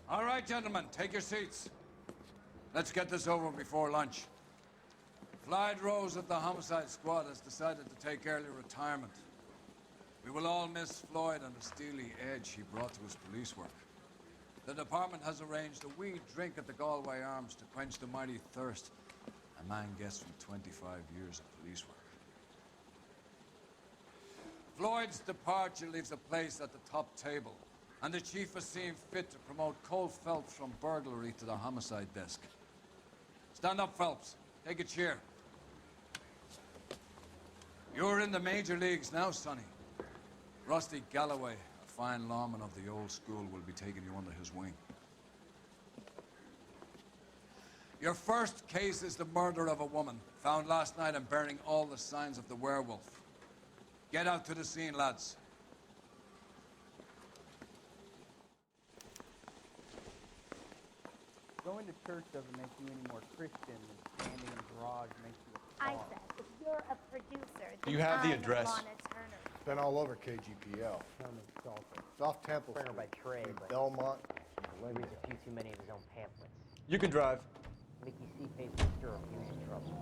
All right, gentlemen, take your seats. Let's get this over before lunch. Clyde Rose of the Homicide Squad has decided to take early retirement. We will all miss Floyd and the steely edge he brought to his police work. The department has arranged a wee drink at the Galway Arms to quench the mighty thirst a man gets from 25 years of police work. Floyd's departure leaves a place at the top table, and the chief has seen fit to promote Cole Phelps from burglary to the homicide desk. Stand up, Phelps. Take a chair. You're in the major leagues now, Sonny. Rusty Galloway, a fine lawman of the old school, will be taking you under his wing. Your first case is the murder of a woman, found last night and bearing all the signs of the werewolf. Get out to the scene, lads. Going to church doesn't make you any more Christian than standing in a garage makes you a star. I said, if you're a producer, Do you have the I'm address? Lana Turner. Been all over KGPL. It's off Temple Printer by Street. trade, in but Belmont. he reads a few too many of his own pamphlets. You can drive. Mickey C pays for stir up huge trouble.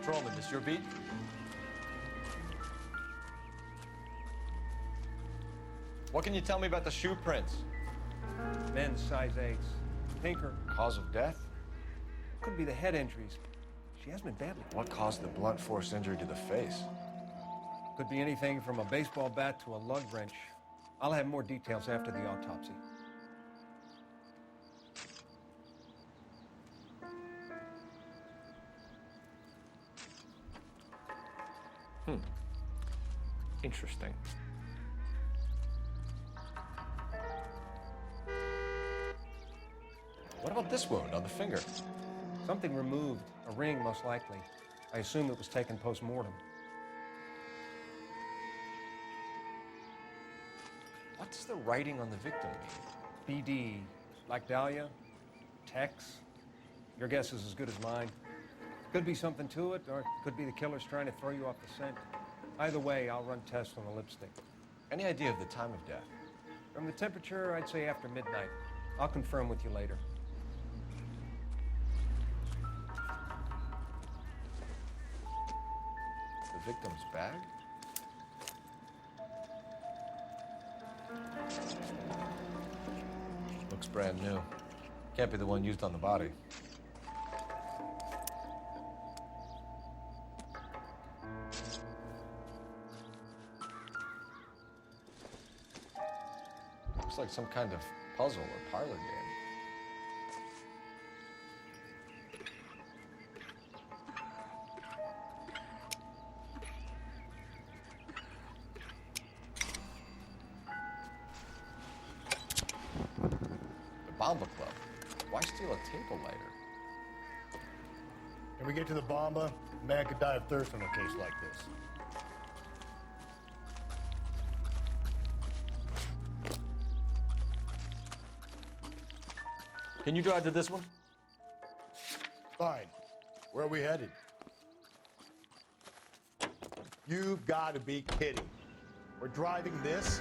Patrolman, this your beat? What can you tell me about the shoe prints? Men's size 8s. Tinker. Cause of death? Could be the head injuries. She has been badly. What caused the blunt force injury to the face? Could be anything from a baseball bat to a lug wrench. I'll have more details after the autopsy. Interesting. What about this wound on the finger? Something removed. A ring, most likely. I assume it was taken post-mortem. What does the writing on the victim mean? BD. Like Dahlia? Tex? Your guess is as good as mine. Could be something to it, or it could be the killer's trying to throw you off the scent. Either way, I'll run tests on the lipstick. Any idea of the time of death? From the temperature, I'd say after midnight. I'll confirm with you later. The victim's bag? Looks brand new. Can't be the one used on the body. Looks like some kind of puzzle or parlor game. The Bomba Club. Why steal a table lighter? Can we get to the Bomba? A man could die of thirst in a case like this. Can you drive to this one? Fine. Where are we headed? You've got to be kidding. We're driving this?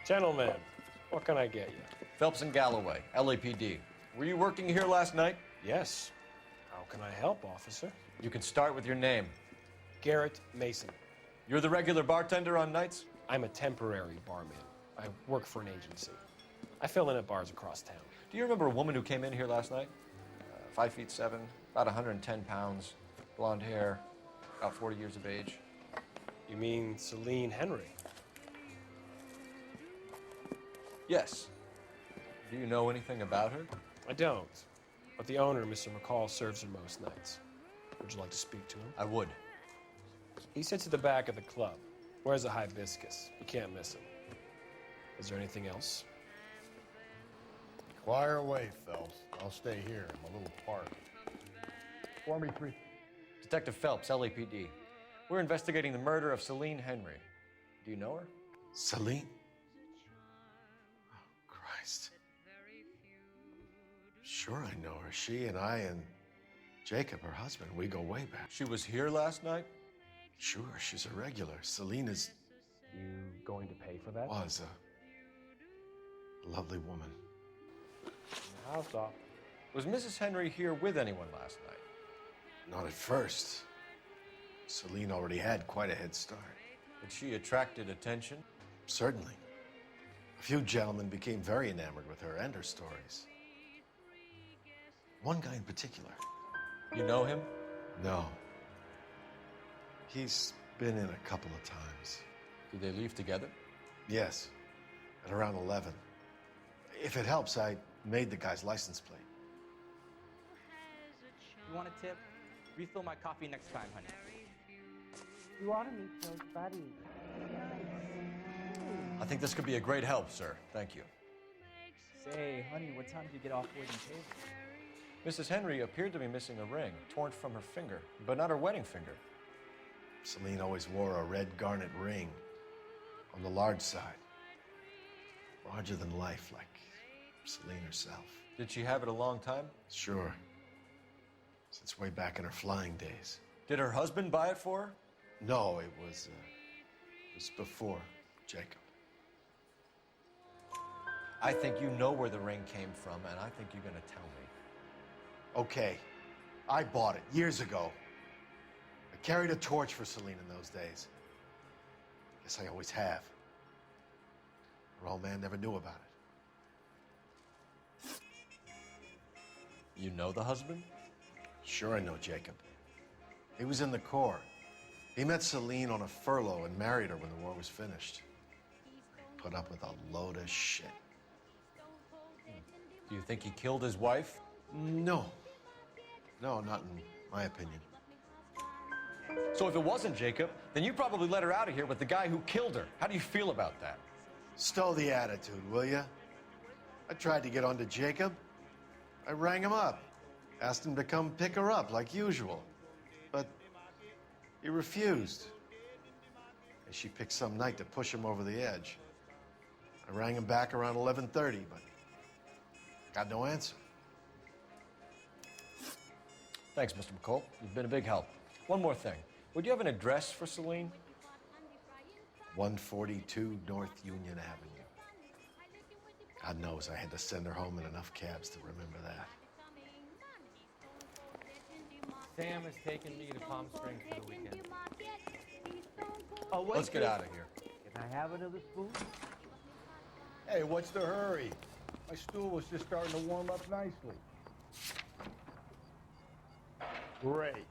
Gentlemen, what can I get you? Phelps and Galloway, LAPD. Were you working here last night? Yes. How can I help, officer? You can start with your name. Garrett Mason. You're the regular bartender on nights? I'm a temporary barman. I work for an agency. I fill in at bars across town. Do you remember a woman who came in here last night? 5'7", about 110 pounds, blonde hair, about 40 years of age. You mean Celine Henry? Yes. Do you know anything about her? I don't. But the owner, Mr. McCall, serves her most nights. Would you like to speak to him? I would. He sits at the back of the club. Wears a hibiscus. You can't miss him. Is there anything else? Fire away, Phelps. I'll stay here. I'm a little part. Form me 3. Detective Phelps, LAPD. We're investigating the murder of Celine Henry. Do you know her? Celine? Oh, Christ. Sure I know her. She and I and Jacob, her husband, we go way back. She was here last night? Sure, she's a regular. Celine is... You going to pay for that? was a lovely woman. House off. Was Mrs. Henry here with anyone last night? Not at first. Celine already had quite a head start. Had she attracted attention? Certainly. A few gentlemen became very enamored with her and her stories. One guy in particular. You know him? No. He's been in a couple of times. Did they leave together? Yes, at around 11. If it helps, I made the guy's license plate. You want a tip? Refill my coffee next time, honey. You ought to meet those buddies. I think this could be a great help, sir. Thank you. Say, honey, what time did you get off waiting table? Mrs. Henry appeared to be missing a ring, torn from her finger, but not her wedding finger. Celine always wore a red garnet ring on the large side. Larger than life, like Celine herself. Did she have it a long time? Sure. Since way back in her flying days. Did her husband buy it for her? No, it was before Jacob. I think you know where the ring came from, and I think you're going to tell me. Okay, I bought it years ago. I carried a torch for Celine in those days. Guess I always have. Her old man never knew about it. You know the husband? Sure I know Jacob. He was in the Corps. He met Celine on a furlough and married her when the war was finished. Put up with a load of shit. Do you think he killed his wife? No. No, not in my opinion. So if it wasn't Jacob, then you probably let her out of here with the guy who killed her. How do you feel about that? Stow the attitude, will ya? I tried to get onto Jacob. I rang him up. Asked him to come pick her up, like usual. But he refused. And she picked some night to push him over the edge. I rang him back around 11:30, but got no answer. Thanks, Mr. McCall. You've been a big help. One more thing. Would you have an address for Celine? 142 North Union Avenue. God knows I had to send her home in enough cabs to remember that. Sam has taken me to Palm Springs for the weekend. Oh, wait. Let's get out of here. Can I have another spoon? Hey, what's the hurry? My stool was just starting to warm up nicely. Great.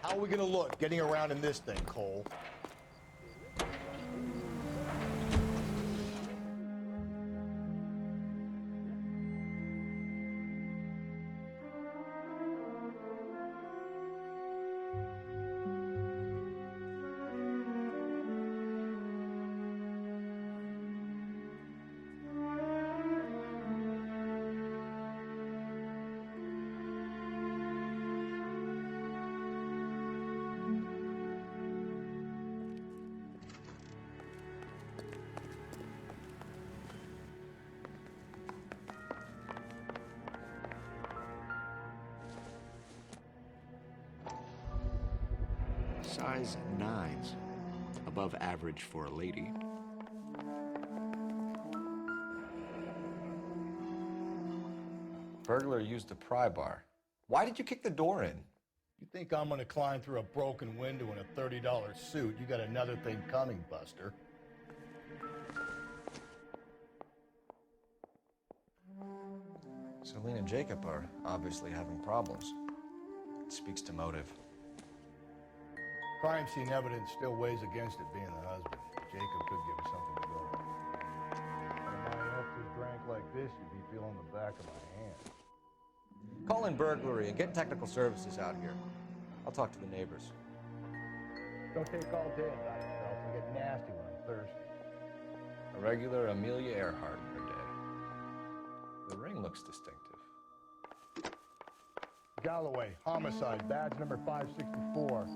How are we gonna look getting around in this thing, Cole? Size 9s, above average for a lady. Burglar used a pry bar. Why did you kick the door in? You think I'm gonna climb through a broken window in a $30 suit? You got another thing coming, Buster. Celine and Jacob are obviously having problems. It speaks to motive. Crime scene evidence still weighs against it being the husband. Jacob could give us something to go on. If my nephew drank like this, you'd be feeling the back of my hand. Call in burglary and get technical services out here. I'll talk to the neighbors. Don't take all day about it, Phelps. I get nasty when I'm thirsty. A regular Amelia Earhart per day. The ring looks distinctive. Galloway, homicide, badge number 564.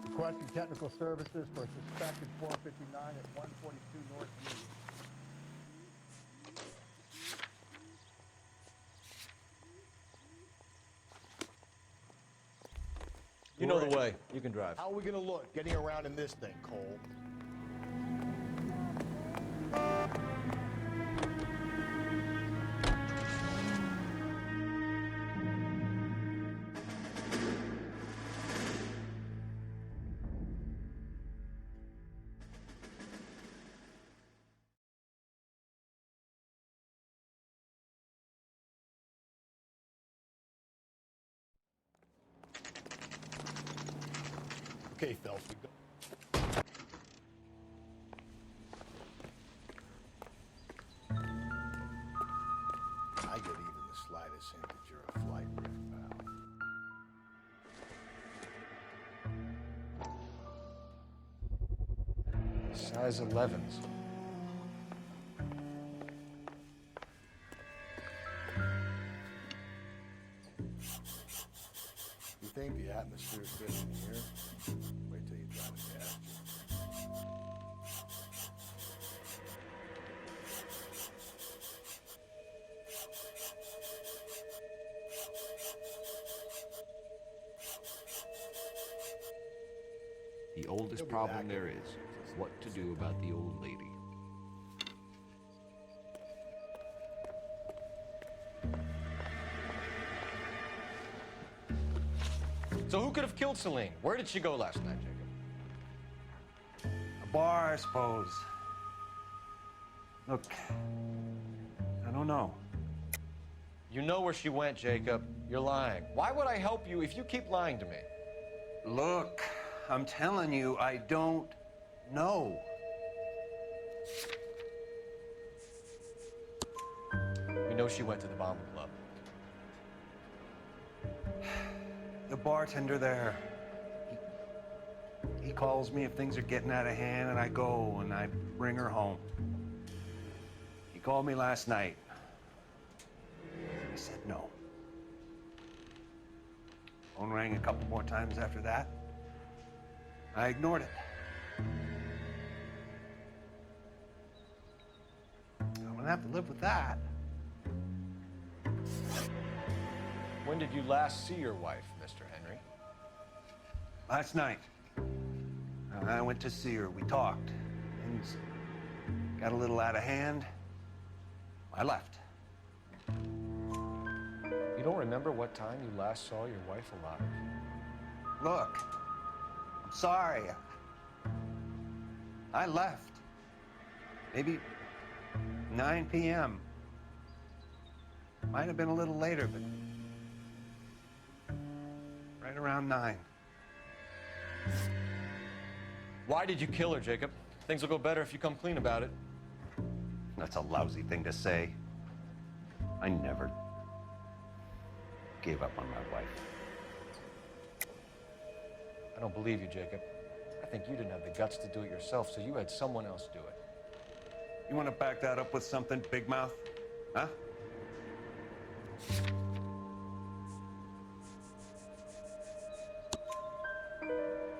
Requesting technical services for a suspected 459 at 142 North Union. You know the way. You can drive. How are we gonna look getting around in this thing, Cole? Okay, Phelps, we go. I get even the slightest hint that you're a flight risk, pal. Size 11s. You think the atmosphere's good in here? Wait till you drive a gas. The oldest problem there is what to do about the old lady. So who could have killed Celine? Where did she go last night, Jacob? A bar, I suppose. Look, I don't know. You know where she went, Jacob. You're lying. Why would I help you if you keep lying to me? Look, I'm telling you, I don't know. We know she went to the Bomber Club. The bartender there, he calls me if things are getting out of hand, and I go and I bring her home. He called me last night. I said no. Phone rang a couple more times after that. I ignored it. I'm gonna have to live with that. When did you last see your wife, Mr. Henry? Last night. I went to see her. We talked. Things got a little out of hand. I left. You don't remember what time you last saw your wife alive? Look, I'm sorry. I left. Maybe 9 p.m. Might have been a little later, but right around 9. Why did you kill her, Jacob? Things will go better if you come clean about it. That's a lousy thing to say. I never gave up on my wife. I don't believe you, Jacob. I think you didn't have the guts to do it yourself, so you had someone else do it. You want to back that up with something, Big Mouth? Huh?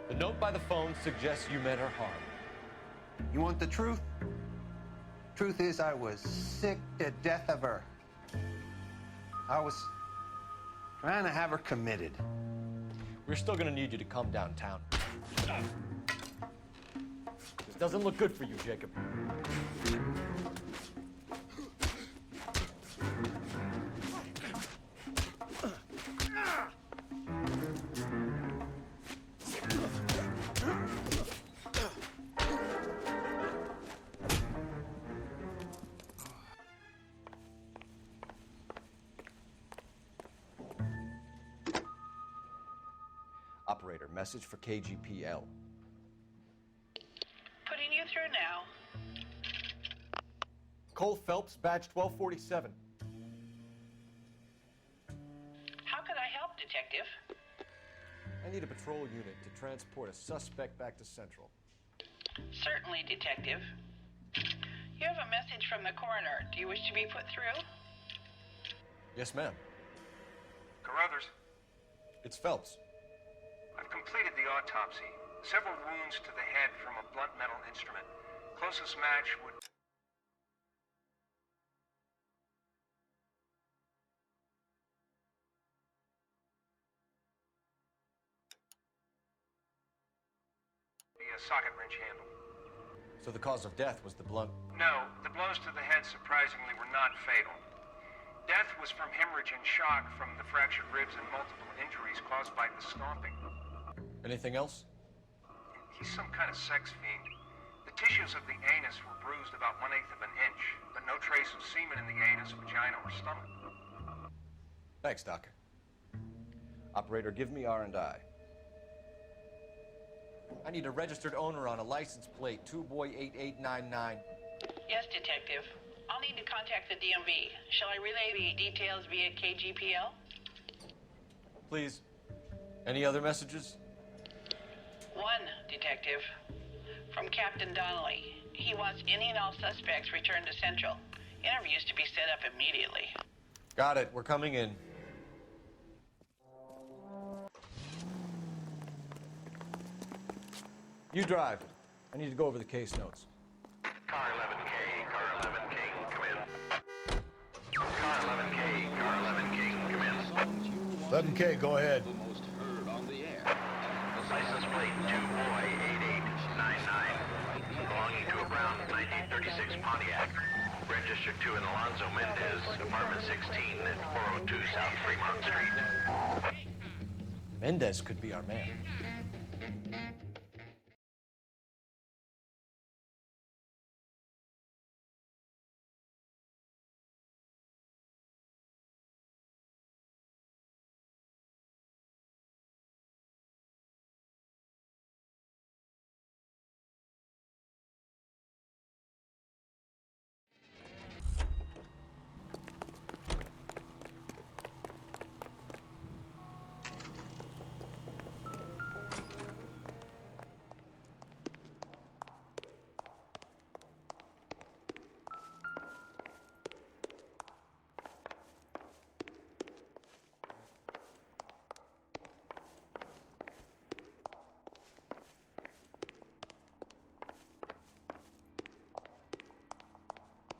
The note by the phone suggests you meant her harm. You want the truth? Truth is, I was sick to death of her. I was trying to have her committed. We're still gonna need you to come downtown. This doesn't look good for you, Jacob. Operator, message for KGPL. Putting you through now. Cole Phelps, badge 1247. How can I help, Detective? I need a patrol unit to transport a suspect back to Central. Certainly, Detective. You have a message from the coroner. Do you wish to be put through? Yes, ma'am. Carruthers, It's Phelps. I've completed the autopsy. Several wounds to the head from a blunt metal instrument. Closest match would... be a socket wrench handle. So the cause of death was the blunt. No, the blows to the head surprisingly were not fatal. Death was from hemorrhage and shock from the fractured ribs and multiple injuries caused by the stomping. Anything else? He's some kind of sex fiend. The tissues of the anus were bruised about 1/8 of an inch, but no trace of semen in the anus, vagina, or stomach. Thanks, Doc. Operator, give me R&I. I need a registered owner on a license plate, 2boy8899. Yes, Detective. I'll need to contact the DMV. Shall I relay the details via KGPL? Please. Any other messages? One, Detective. From Captain Donnelly. He wants any and all suspects returned to Central. Interviews to be set up immediately. Got it. We're coming in. You drive. I need to go over the case notes. Car 11K, car 11K, come in. Car 11K, car 11K, come in. 11K, go ahead. License plate 2boy8899. Belonging to a brown 1936 Pontiac. Registered to an Alonzo Mendez, apartment 16 at 402 South Fremont Street. Mendez could be our man.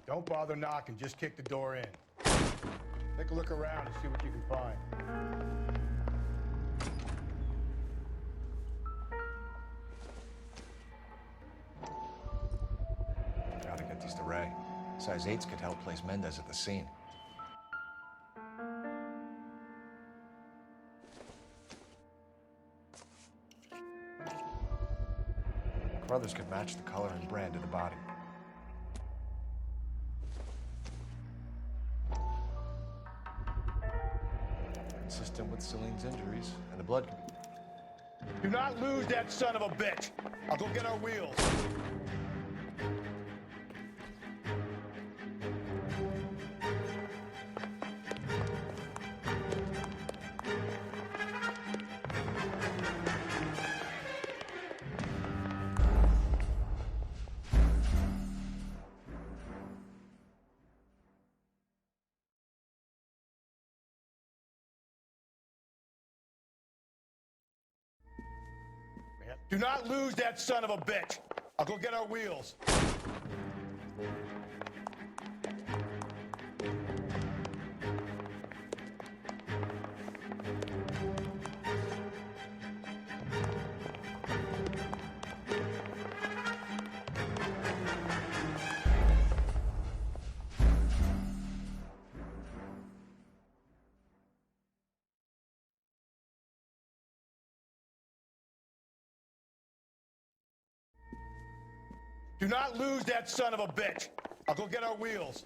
Don't bother knocking, just kick the door in. Take a look around and see what you can find. Gotta get these to Ray. Size 8s could help place Mendez at the scene. Brothers could match the color and brand of the body. Consistent with Celine's injuries, and the blood could be... Do not lose that son of a bitch! I'll go get our wheels. Do not lose that son of a bitch! I'll go get our wheels. Do not lose that son of a bitch! I'll go get our wheels.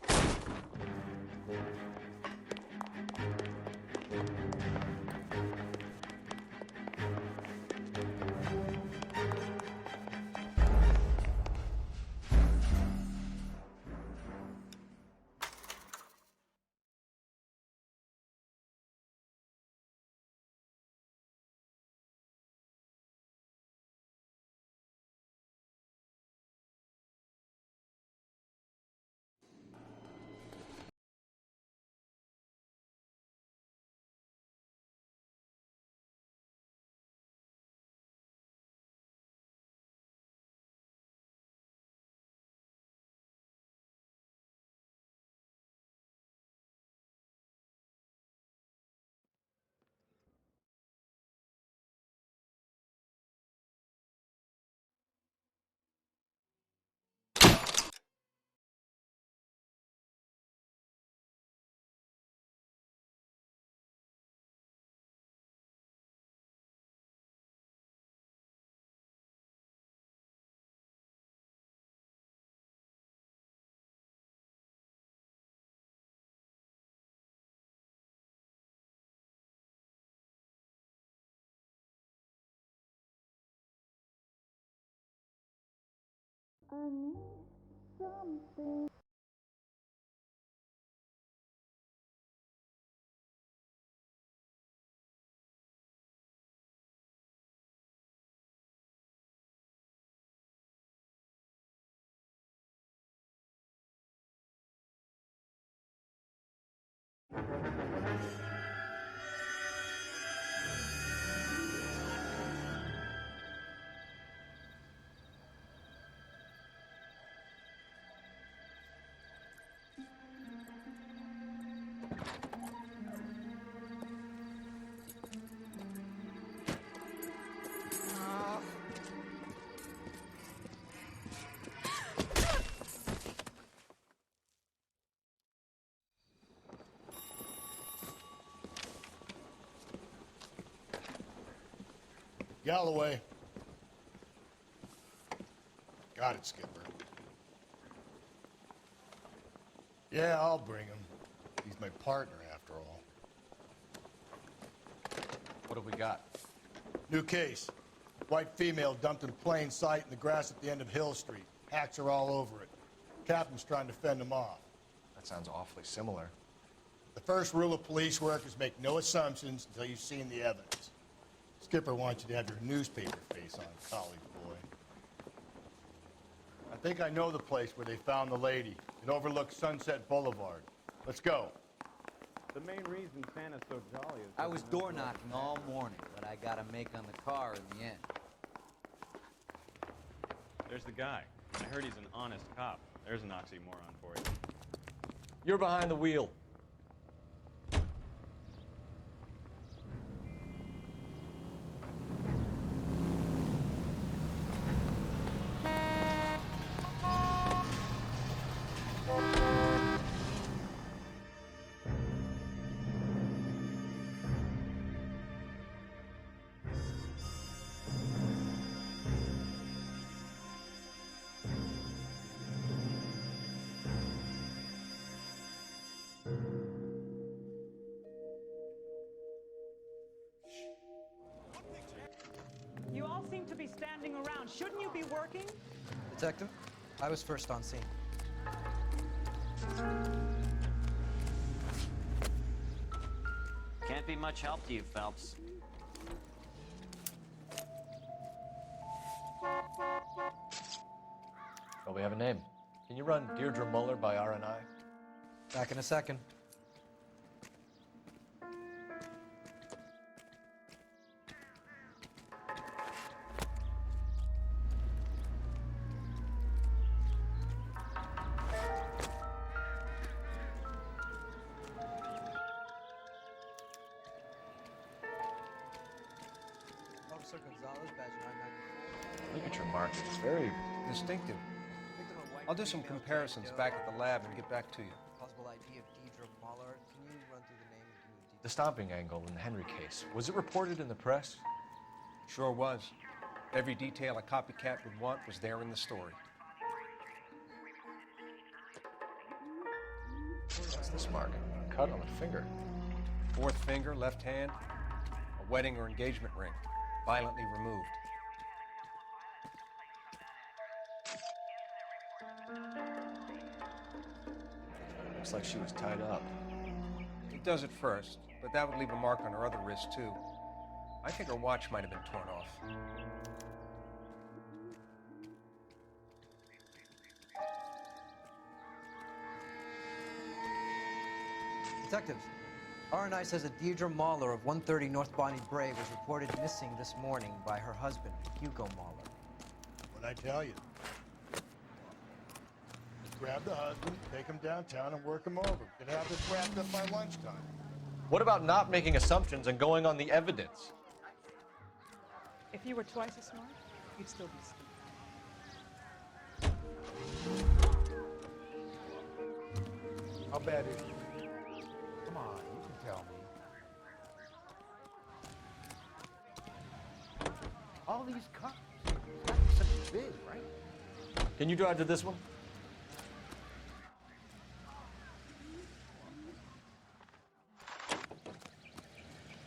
I need something. Galloway. Got it, Skipper. Yeah, I'll bring him. He's my partner, after all. What have we got? New case. White female dumped in plain sight in the grass at the end of Hill Street. Hacks are all over it. Captain's trying to fend them off. That sounds awfully similar. The first rule of police work is make no assumptions until you've seen the evidence. Skipper wants you to have your newspaper face on, college boy. I think I know the place where they found the lady. It overlooks Sunset Boulevard. Let's go. The main reason Santa's so jolly is... I was door knocking all morning, but I got a make on the car in the end. There's the guy. I heard he's an honest cop. There's an oxymoron for you. You're behind the wheel. You all seem to be standing around. Shouldn't you be working? Detective, I was first on scene. Can't be much help to you, Phelps. Well, we have a name. Can you run Deirdre Muller by RNI? Back in a second. Officer Gonzalez, badge 994. Look at your mark. It's very Distinctive. I'll do some comparisons back at the lab and get back to you. Possible ID of Deidre Muller. Can you run through the name and give me the the stomping angle in the Henry case. Was it reported in the press? Sure was. Every detail a copycat would want was there in the story. What's this mark? A cut on the finger. Fourth finger, left hand, a wedding or engagement ring, violently removed. Looks like she was tied up. It does at first, but that would leave a mark on her other wrist, too. I think her watch might have been torn off. Detectives, RNI says that Deirdre Muller of 130 North Bonnie Brae was reported missing this morning by her husband, Hugo Muller. What'd I tell you? Just grab the husband, take him downtown, and work him over. Could have this wrapped up by lunchtime. What about not making assumptions and going on the evidence? If you were twice as smart, you'd still be stupid. How bad is it? Come on, you can tell me. All these cops, it's not such big, right? Can you drive to this one?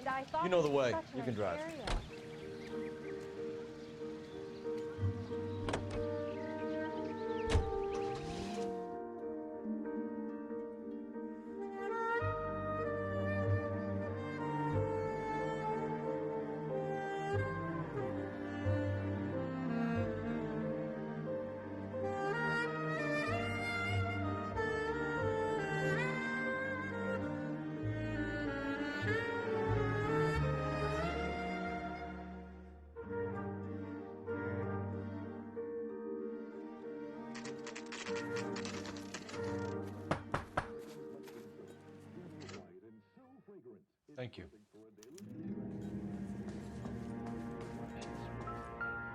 And I thought You know the way. such You a can drive. area. Thank you.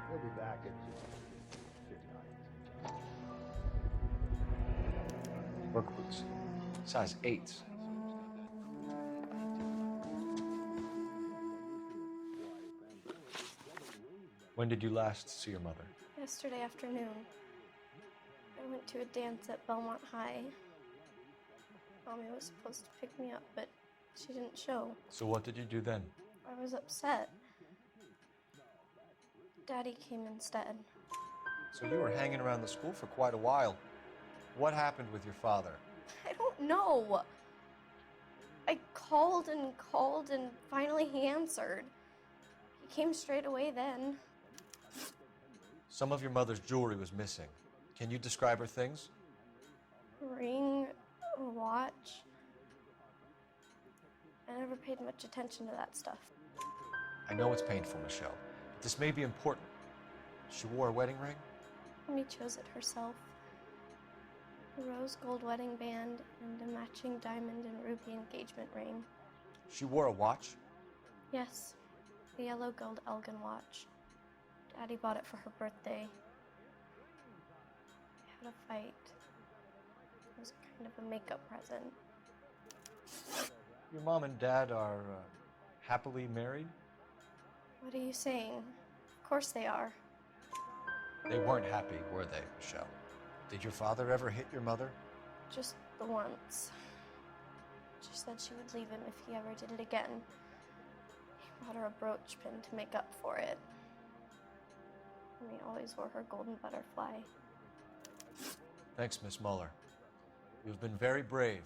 He'll be back at 6:59. Work boots. Size 8s. When did you last see your mother? Yesterday afternoon. I went to a dance at Belmont High. Mommy was supposed to pick me up, but she didn't show. So what did you do then? I was upset. Daddy came instead. So you were hanging around the school for quite a while. What happened with your father? I don't know. I called and finally he answered. He came straight away then. Some of your mother's jewelry was missing. Can you describe her things? A ring, a watch. I never paid much attention to that stuff. I know it's painful, Michelle, but this may be important. She wore a wedding ring? Mommy chose it herself. A rose gold wedding band and a matching diamond and ruby engagement ring. She wore a watch? Yes, a yellow gold Elgin watch. Daddy bought it for her birthday. We had a fight. It was kind of a makeup present. Your mom and dad are happily married? What are you saying? Of course they are. They weren't happy, were they, Michelle? Did your father ever hit your mother? Just the once. She said she would leave him if he ever did it again. He bought her a brooch pin to make up for it. And he always wore her golden butterfly. Thanks, Miss Muller. You've been very brave.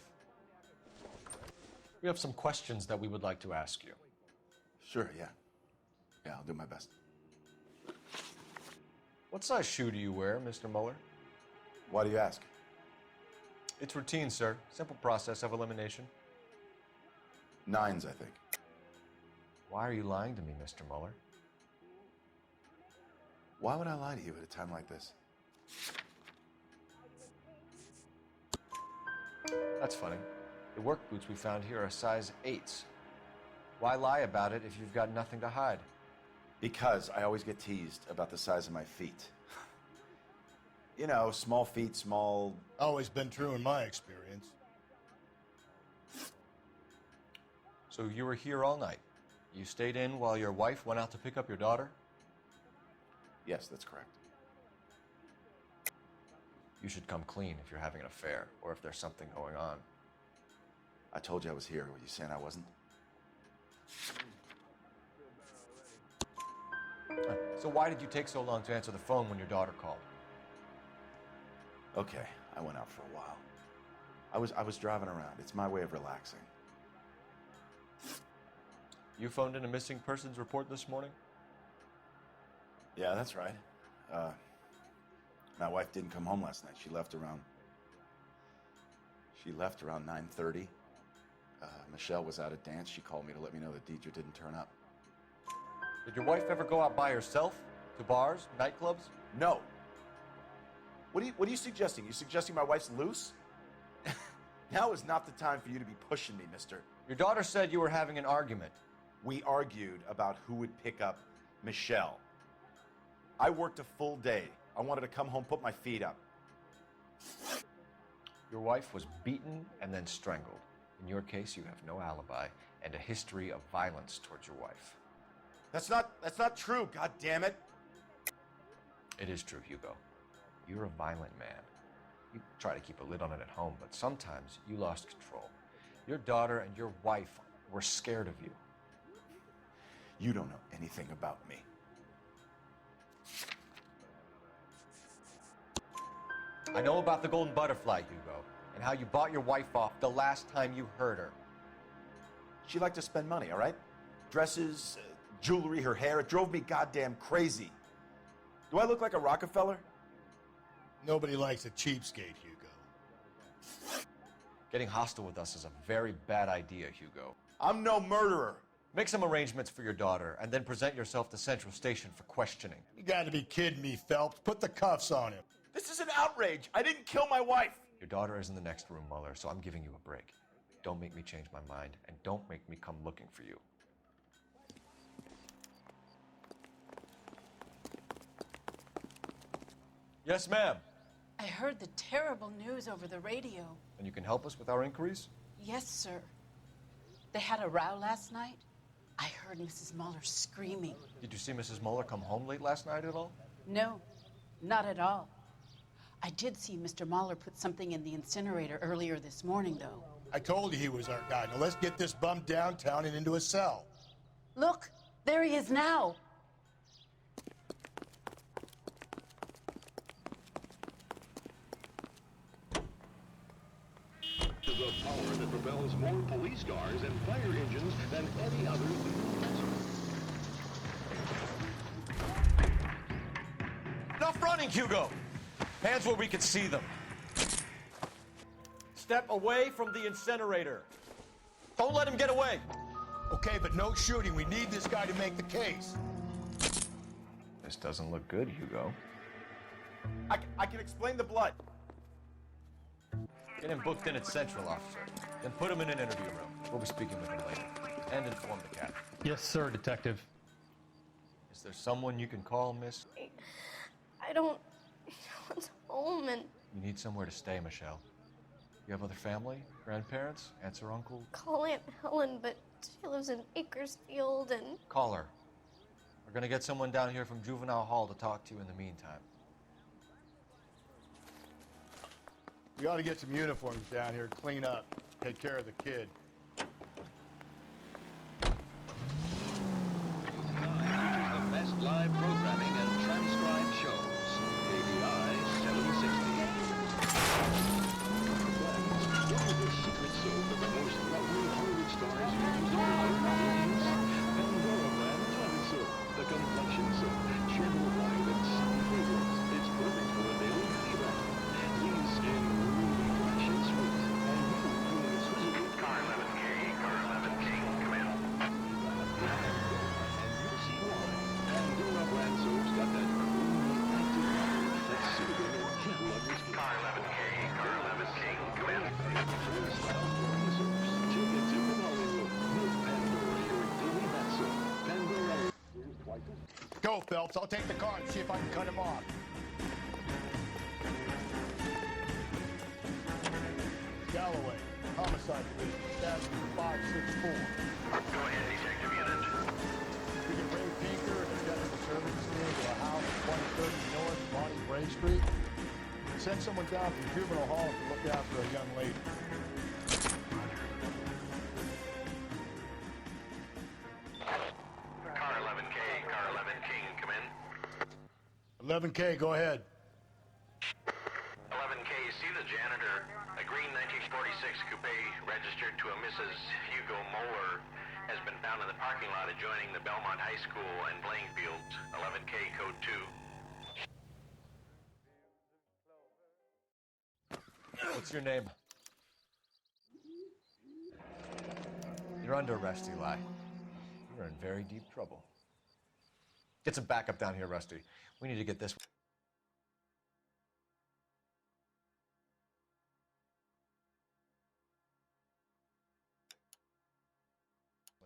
We have some questions that we would like to ask you. Sure, yeah. Yeah, I'll do my best. What size shoe do you wear, Mr. Muller? Why do you ask? It's routine, sir. Simple process of elimination. 9s, I think. Why are you lying to me, Mr. Muller? Why would I lie to you at a time like this? That's funny. The work boots we found here are size 8s. Why lie about it if you've got nothing to hide? Because I always get teased about the size of my feet. You know, small feet, small... Always been true in my experience. So you were here all night? You stayed in while your wife went out to pick up your daughter? Yes, that's correct. You should come clean if you're having an affair, or if there's something going on. I told you I was here. Were you saying I wasn't? So why did you take so long to answer the phone when your daughter called? Okay, I went out for a while. I was driving around. It's my way of relaxing. You phoned in a missing persons report this morning? Yeah, that's right. My wife didn't come home last night. She left around 9:30. Michelle was at a dance. She called me to let me know that Deidre didn't turn up. Did your wife ever go out by herself? To bars, nightclubs? No. What are you suggesting? You suggesting my wife's loose? Now is not the time for you to be pushing me, mister. Your daughter said you were having an argument. We argued about who would pick up Michelle. I worked a full day. I wanted to come home, put my feet up. Your wife was beaten and then strangled. In your case, you have no alibi and a history of violence towards your wife. That's not true, God damn it. It is true, Hugo. You're a violent man. You try to keep a lid on it at home, but sometimes you lost control. Your daughter and your wife were scared of you. You don't know anything about me. I know about the golden butterfly, Hugo, and how you bought your wife off the last time you heard her. She liked to spend money, all right? Dresses, jewelry, her hair. It drove me goddamn crazy. Do I look like a Rockefeller? Nobody likes a cheapskate, Hugo. Getting hostile with us is a very bad idea, Hugo. I'm no murderer. Make some arrangements for your daughter, and then present yourself to Central Station for questioning. You gotta be kidding me, Phelps. Put the cuffs on him. This is an outrage. I didn't kill my wife. Your daughter is in the next room, Mueller, so I'm giving you a break. Don't make me change my mind, and don't make me come looking for you. Yes, ma'am. I heard the terrible news over the radio. And you can help us with our inquiries? Yes, sir. They had a row last night. I heard Mrs. Mueller screaming. Did you see Mrs. Mueller come home late last night at all? No, not at all. I did see Mr. Mueller put something in the incinerator earlier this morning, though. I told you he was our guy. Now let's get this bum downtown and into a cell. Look, there he is now. Is a power that propels more police cars and fire engines than any other. Enough running, Hugo! Hands where we can see them. Step away from the incinerator. Don't let him get away. Okay, but no shooting. We need this guy to make the case. This doesn't look good, Hugo. I can explain the blood. Get him booked in at Central, officer. Then put him in an interview room. We'll be speaking with him later. And inform the captain. Yes, sir, Detective. Is there someone you can call, miss? I don't want home and You need somewhere to stay, Michelle. You have other family? Grandparents? Aunts or uncle? call Aunt Helen, but she lives in Bakersfield and Call her. We're gonna get someone down here from Juvenile Hall to talk to you in the meantime. We ought to get some uniforms down here, clean up, take care of the kid. The best live programming and transcribed shows. KBI 760. What are the secret soap of the most lovely Hollywood stars use in their routines? Pandora brand toilet soap, the complexion soap, gentle white and sun fragrance. It's perfect for a daily cleanup. These skin really fresh and sweet, and you feel exquisitely. Car 11K, Car 11K, come in. And you'll see why. Pandora brand soap's got that creamy, active power that's soothing and gentle on your skin. Car 11K, Car 11K, come in. Style brand soaps. Take it to the Hollywood with Pandora, your daily bath soap. Pandora. Go, Phelps. I'll take the car and see if I can cut him off. Galloway, Homicide Division, status 564. Go ahead, detective unit. We can Ray Pinker and a gentleman service to a house at 130 North Bonnie Bray Street. Send someone down from Juvenile Hall to look after a young lady. Car 11K, Car 11 King, come in. 11K, go ahead. 11K, see the janitor. A green 1946 coupe registered to a Mrs. Hugo Moeller has been found in the parking lot adjoining the Belmont High School and playing fields. 11K, code 2. What's your name? You're under arrest, Eli. You're in very deep trouble. Get some backup down here, Rusty. We need to get this one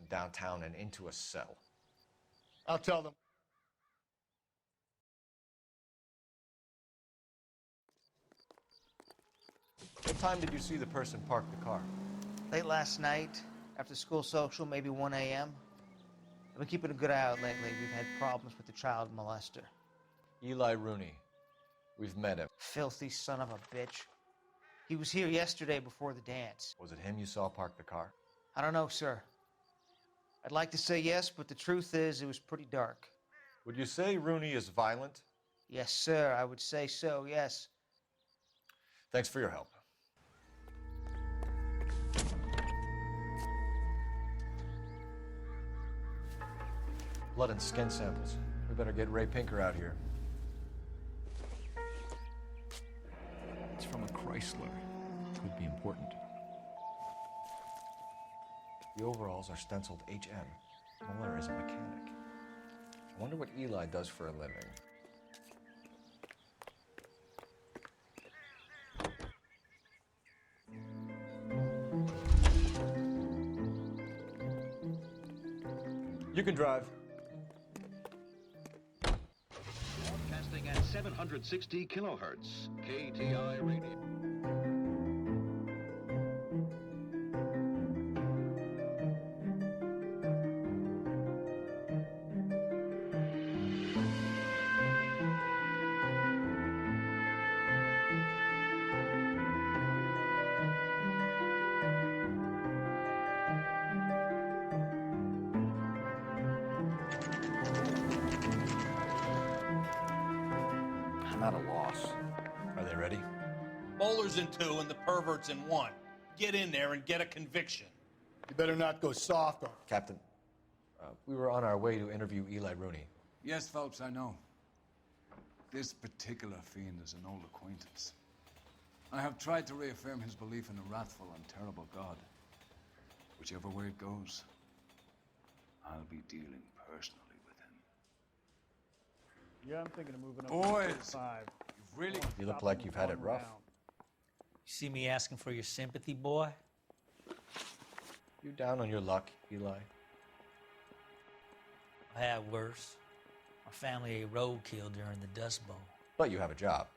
downtown and into a cell. I'll tell them. What time did you see the person park the car? Late last night, after school social, maybe 1 a.m. I've been keeping a good eye out lately. We've had problems with the child molester. Eli Rooney. We've met him. Filthy son of a bitch. He was here yesterday before the dance. Was it him you saw park the car? I don't know, sir. I'd like to say yes, but the truth is it was pretty dark. Would you say Rooney is violent? Yes, sir, I would say so, yes. Thanks for your help. Blood and skin samples. We better get Ray Pinker out here. It's from a Chrysler. Could be important. The overalls are stenciled HM. Mueller is a mechanic. I wonder what Eli does for a living. You can drive. Broadcasting at 760 kilohertz, KTI radio. I'm at a loss. Are they ready? Bowler's in 2 and the pervert's in 1. Get in there and get a conviction. You better not go soft on him. Captain, we were on our way to interview Eli Rooney. Yes, Phelps, I know. This particular fiend is an old acquaintance. I have tried to reaffirm his belief in a wrathful and terrible God. Whichever way it goes, I'll be dealing personally with him. Yeah, I'm thinking of moving up Boys, to 5. you've really... You look like you've had it rough. You see me asking for your sympathy, boy? You down on your luck, Eli? I had worse. My family ate roadkill during the Dust Bowl. But you have a job.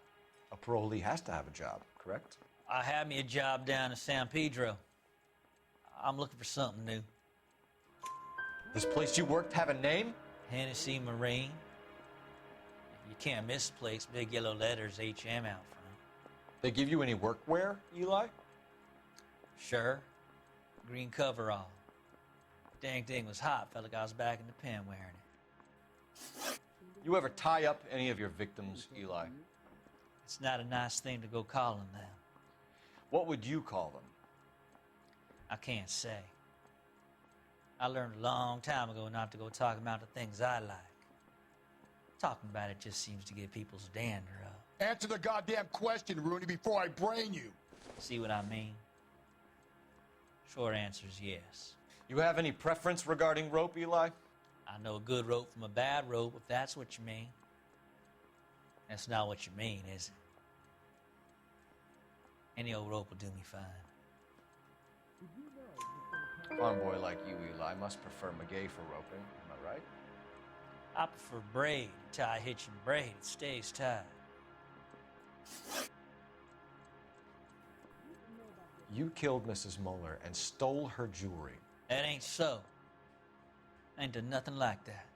A parolee has to have a job, correct? I had me a job down in San Pedro. I'm looking for something new. This place you worked have a name? Hennessy Marine. You can't misplace big yellow letters HM out front. They give you any workwear, Eli? Sure. Green coverall. Dang thing was hot. Felt like I was back in the pen wearing it. You ever tie up any of your victims, Eli? It's not a nice thing to go calling them. What would you call them? I can't say. I learned a long time ago not to go talking about the things I like. Talking about it just seems to get people's dander up. Answer the goddamn question, Rooney, before I brain you. See what I mean? Short answer is yes. You have any preference regarding rope, Eli? I know a good rope from a bad rope, if that's what you mean. That's not what you mean, is it? Any old rope will do me fine. A farm boy like you, Eli, must prefer maguey for roping. Am I right? I prefer braid. Tie, hitch, and braid. It stays tied. You killed Mrs. Moeller and stole her jewelry. That ain't so. I ain't done nothing like that.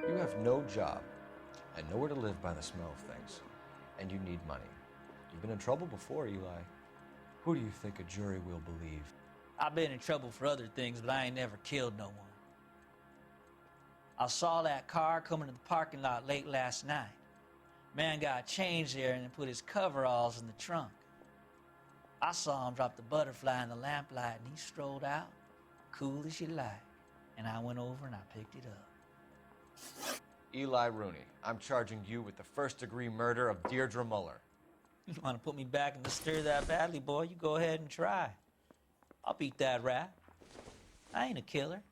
You have no job and nowhere to live by the smell of things, and you need money. You've been in trouble before, Eli. Who do you think a jury will believe? I've been in trouble for other things, but I ain't never killed no one. I saw that car coming to the parking lot late last night. Man got changed there and then put his coveralls in the trunk. I saw him drop the butterfly in the lamplight and he strolled out, cool as you like. And I went over and I picked it up. Eli Rooney, I'm charging you with the first-degree murder of Deirdre Muller. You want to put me back in the stir that badly, boy? You go ahead and try. I'll beat that rap. I ain't a killer.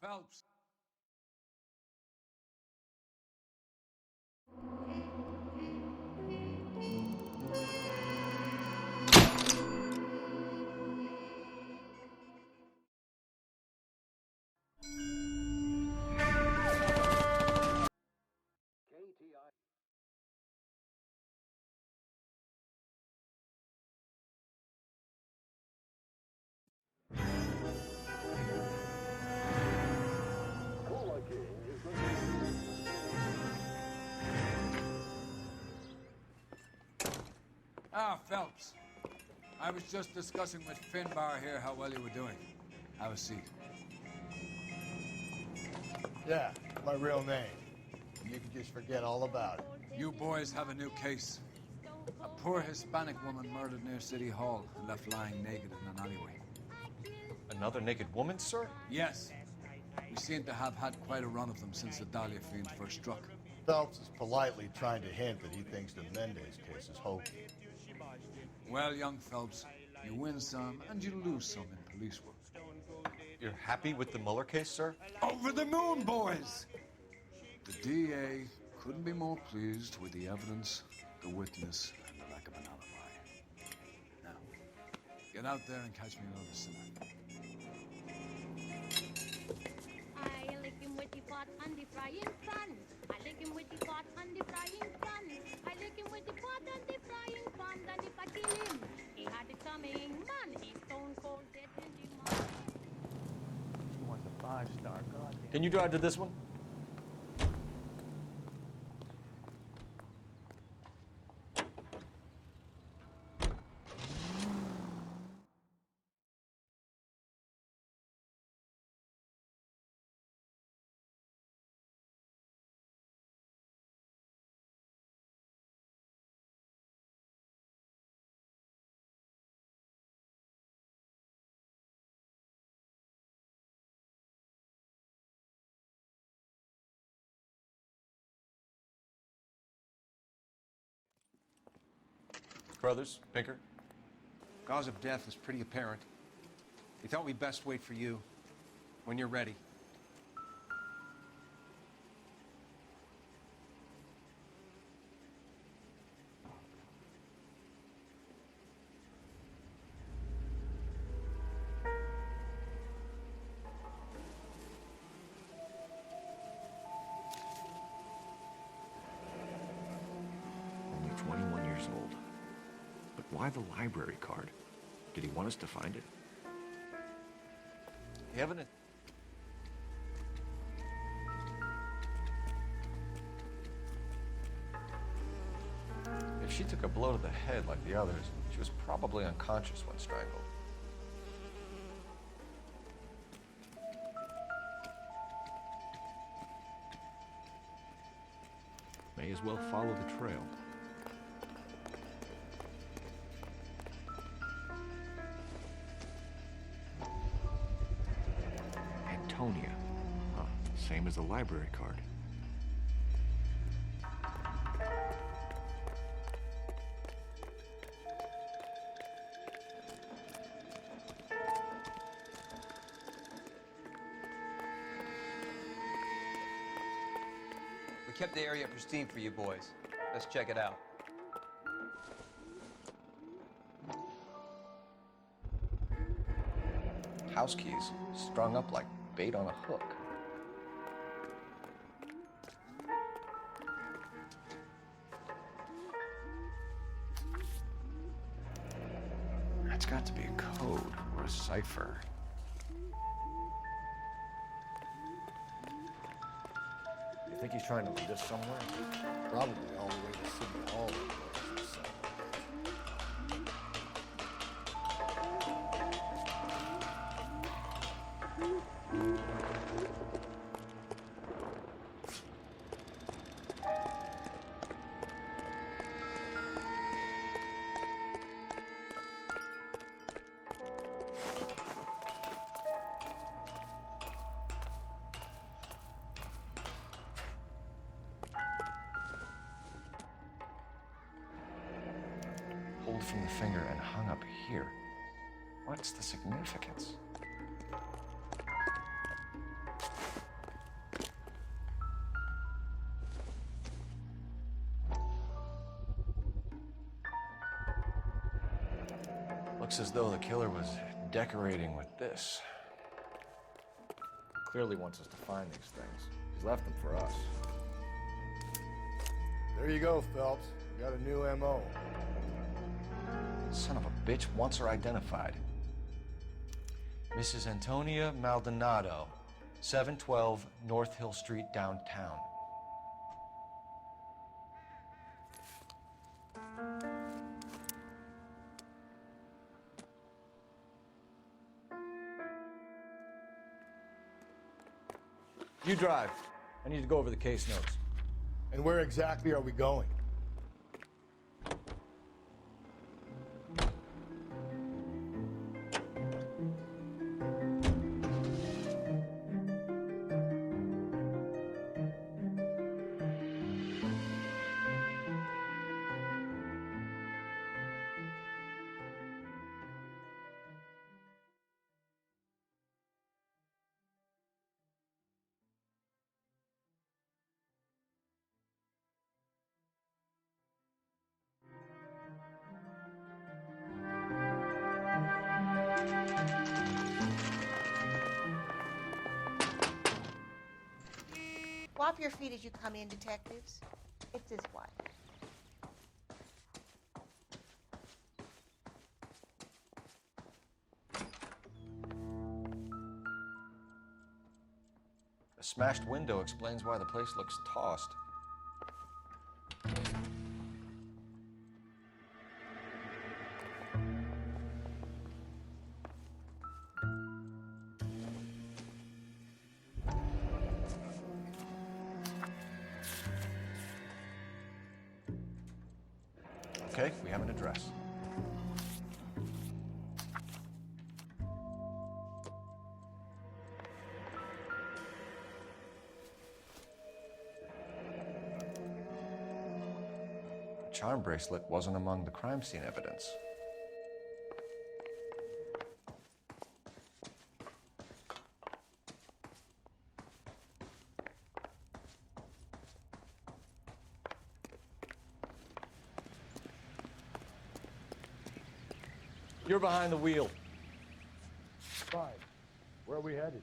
Phelps. Phelps. I was just discussing with Finbar here how well you were doing. Have a seat. Yeah, my real name. You can just forget all about it. You boys have a new case. A poor Hispanic woman murdered near City Hall and left lying naked in an alleyway. Another naked woman, sir? Yes. We seem to have had quite a run of them since the Dahlia fiend first struck. Phelps is politely trying to hint that he thinks the Mendez case is hokey. Well, young Phelps, You win some, and you lose some in police work. You're happy with the Mueller case, sir? Over the moon, boys! The DA couldn't be more pleased with the evidence, the witness, and the lack of an alibi. Now, get out there and catch me another sinner. I lick him with the pot and the frying pan. I lick him with the pot and the frying pan. I lick him with the pot and the frying pan. And if I kill him, he had it coming. Man, he's stone cold dead in the morning. She wants a 5-star. Goddamn. Can you drive to this one? Brothers, Pinker? Cause of death is pretty apparent. We thought we'd best wait for you when you're ready. Only 21 years old. But why the library card? Did he want us to find it? You haven't... If she took a blow to the head like the others, she was probably unconscious when strangled. May as well follow the trail. Antonia. Huh. Same as the library card. We kept the area pristine for you boys. Let's check it out. House keys strung up like bait on a hook. That's got to be a code or a cipher. You think he's trying to lead us somewhere? Probably all the way to City Hall. Pulled from the finger and hung up here. What's the significance? Looks as though the killer was decorating with this. Clearly wants us to find these things. He's left them for us. There you go, Phelps. You got a new M.O. Son of a bitch wants her identified. Mrs. Antonia Maldonado, 712 North Hill Street, downtown. You drive. I need to go over the case notes. And where exactly are we going? Swap your feet as you come in, detectives. It's his wife. A smashed window explains why the place looks tossed. Okay, we have an address. The charm bracelet wasn't among the crime scene evidence. You're behind the wheel. Fine. Where are we headed?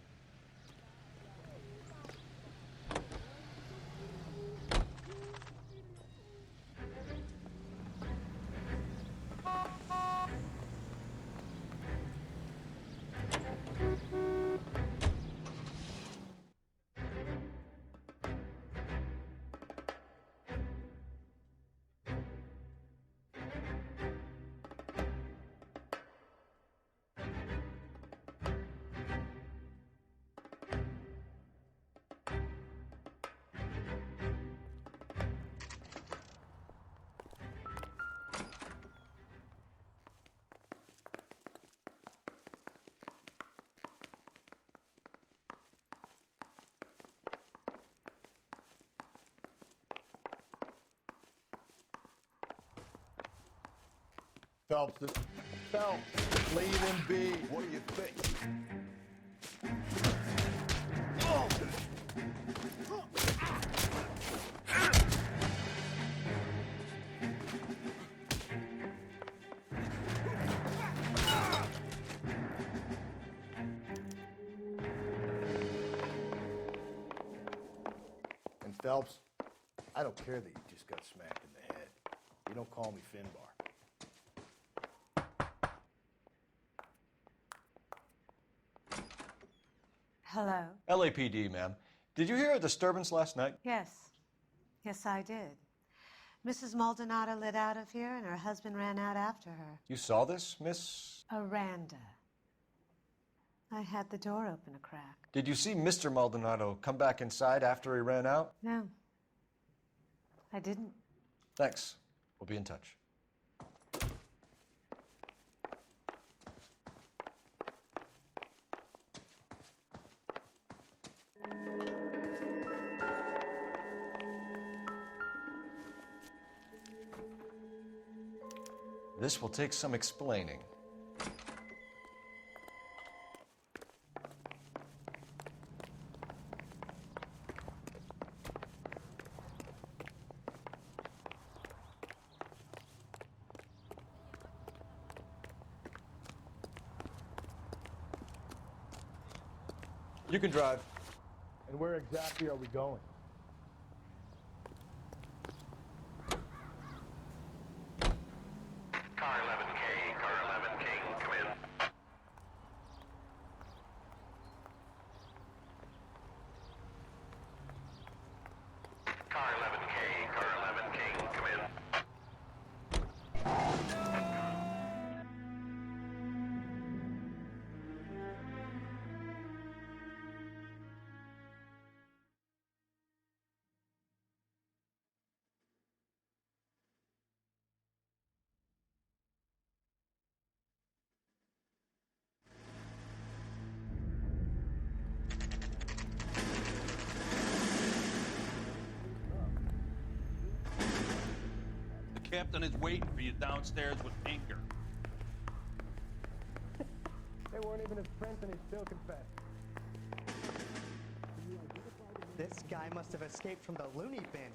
Phelps, leave him be. What do you think? And Phelps, I don't care that you just got smacked in the head. You don't call me Finbar. Hello? LAPD, ma'am. Did you hear a disturbance last night? Yes. Yes, I did. Mrs. Maldonado lit out of here, and her husband ran out after her. You saw this, Miss? Aranda. I had the door open a crack. Did you see Mr. Maldonado come back inside after he ran out? No. I didn't. Thanks. We'll be in touch. This will take some explaining. You can drive. And where exactly are we going? Car 11K, come in. Car 11K, come in. The captain is waiting for you downstairs with Pinker. They weren't even his friends and he still confessed. This guy must have escaped from the loony bin.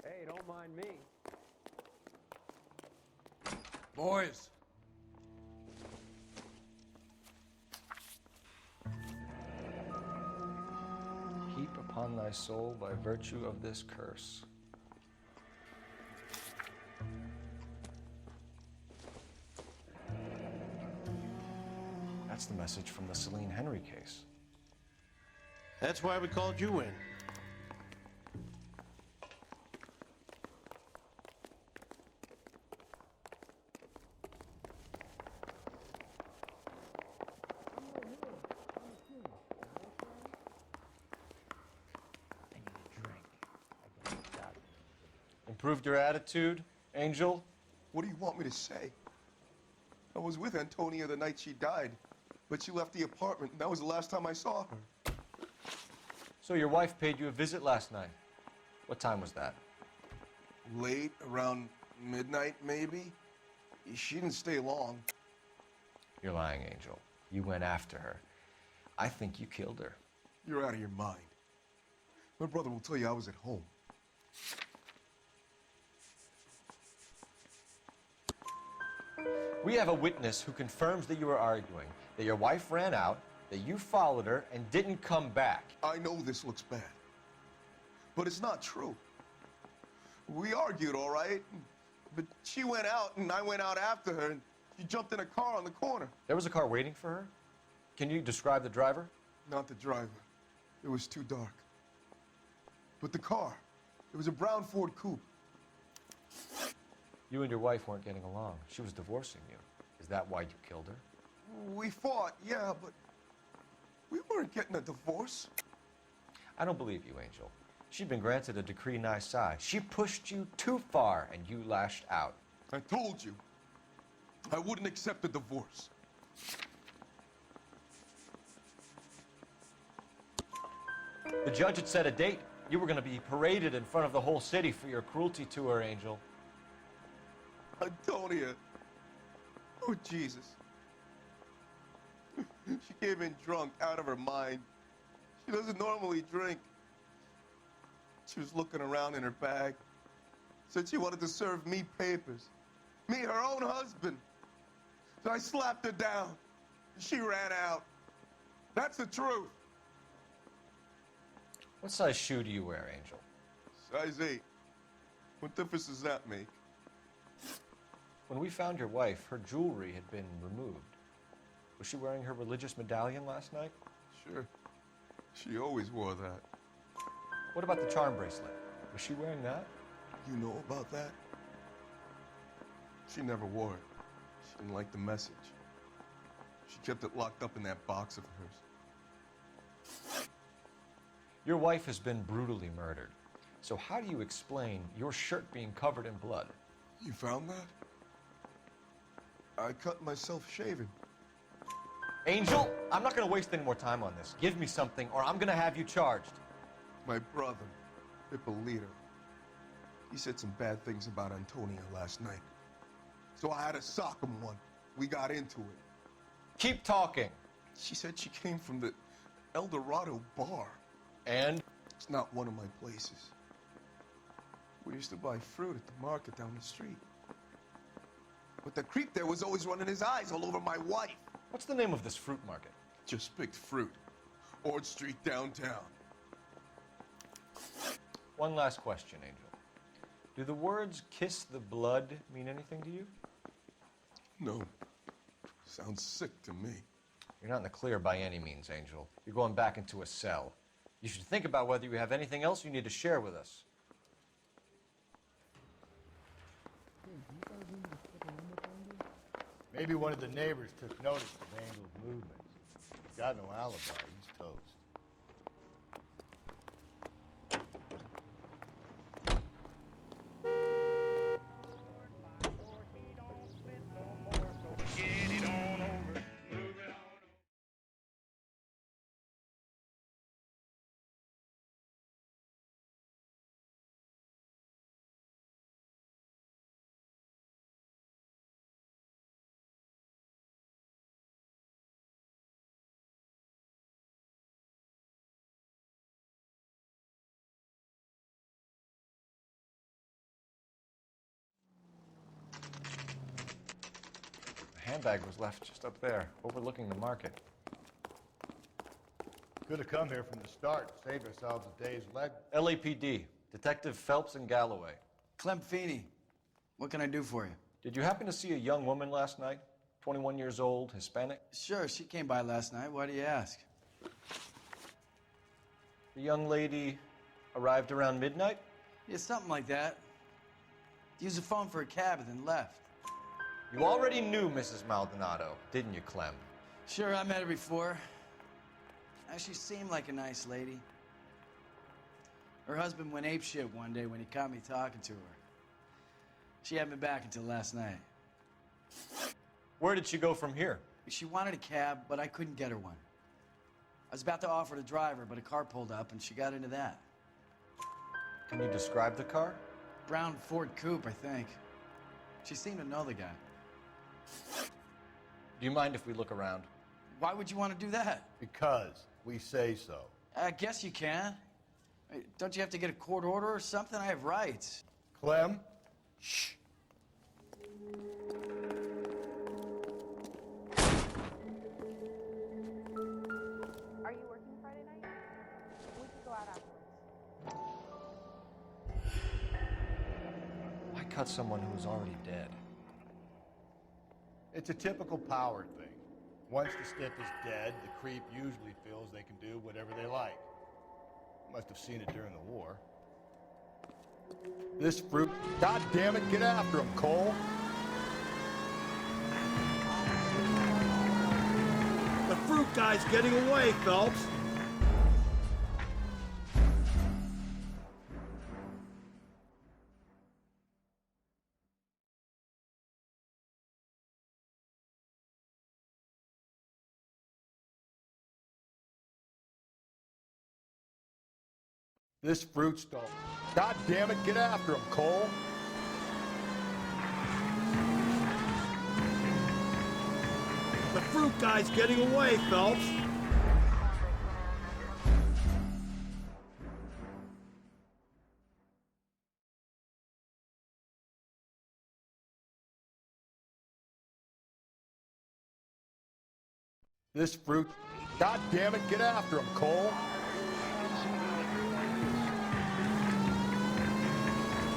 Hey, don't mind me. Boys. upon thy soul by virtue of this curse. That's the message from the Celine Henry case. That's why we called you in. Improved your attitude, Angel? What do you want me to say? I was with Antonia the night she died, but she left the apartment, and that was the last time I saw her. So your wife paid you a visit last night. What time was that? Late, around midnight, maybe? She didn't stay long. You're lying, Angel. You went after her. I think you killed her. You're out of your mind. My brother will tell you I was at home. We have a witness who confirms that you were arguing, that your wife ran out, that you followed her and didn't come back. I know this looks bad, but it's not true. We argued, all right, but she went out and I went out after her and she jumped in a car on the corner. There was a car waiting for her? Can you describe the driver? Not the driver. It was too dark. But the car, it was a brown Ford Coupe. You and your wife weren't getting along. She was divorcing you. Is that why you killed her? We fought, yeah, but we weren't getting a divorce. I don't believe you, Angel. She'd been granted a decree nisi. She pushed you too far, and you lashed out. I told you, I wouldn't accept a divorce. The judge had set a date. You were going to be paraded in front of the whole city for your cruelty to her, Angel. Antonia. Oh, Jesus. She came in drunk, out of her mind. She doesn't normally drink. She was looking around in her bag. Said she wanted to serve me papers. Me, her own husband. So I slapped her down. She ran out. That's the truth. What size shoe do you wear, Angel? Size 8. What difference does that make? When we found your wife, her jewelry had been removed. Was she wearing her religious medallion last night? Sure. She always wore that. What about the charm bracelet? Was she wearing that? You know about that? She never wore it. She didn't like the message. She kept it locked up in that box of hers. Your wife has been brutally murdered. So how do you explain your shirt being covered in blood? You found that? I cut myself shaving. Angel, I'm not going to waste any more time on this. Give me something or I'm going to have you charged. My brother, Ippolito, he said some bad things about Antonia last night. So I had to sock him one. We got into it. Keep talking. She said she came from the El Dorado bar. And? It's not one of my places. We used to buy fruit at the market down the street. But the creep there was always running his eyes all over my wife. What's the name of this fruit market? Just picked fruit. Ord Street downtown. One last question, Angel. Do the words kiss the blood mean anything to you? No. Sounds sick to me. You're not in the clear by any means, Angel. You're going back into a cell. You should think about whether you have anything else you need to share with us. Maybe one of the neighbors took notice of Angel's movements. He's got no alibi. He's toast. The handbag was left just up there, overlooking the market. Could have come here from the start, saved ourselves a day's leg. LAPD, Detective Phelps and Galloway. Clem Feeney, what can I do for you? Did you happen to see a young woman last night? 21 years old, Hispanic? Sure, she came by last night. Why do you ask? The young lady arrived around midnight? Yeah, something like that. Used the phone for a cab and then left. You already knew Mrs. Maldonado, didn't you, Clem? Sure, I met her before. She seemed like a nice lady. Her husband went apeshit one day when he caught me talking to her. She hadn't been back until last night. Where did she go from here? She wanted a cab, but I couldn't get her one. I was about to offer to drive her, but a car pulled up and she got into that. Can you describe the car? Brown Ford Coupe, I think. She seemed to know the guy. Do you mind if we look around? Why would you want to do that? Because we say so. I guess you can. Don't you have to get a court order or something? I have rights. Clem? Shh. Are you working Friday night? We could go out afterwards. Why cut someone who was already dead? It's a typical power thing. Once the stiff is dead, the creep usually feels they can do whatever they like. Must have seen it during the war. This fruit... God damn it, get after him, Cole! The fruit guy's getting away, Phelps. This fruit stall... God damn it, get after him, Cole! The fruit guy's getting away, Phelps. This fruit... God damn it, get after him, Cole!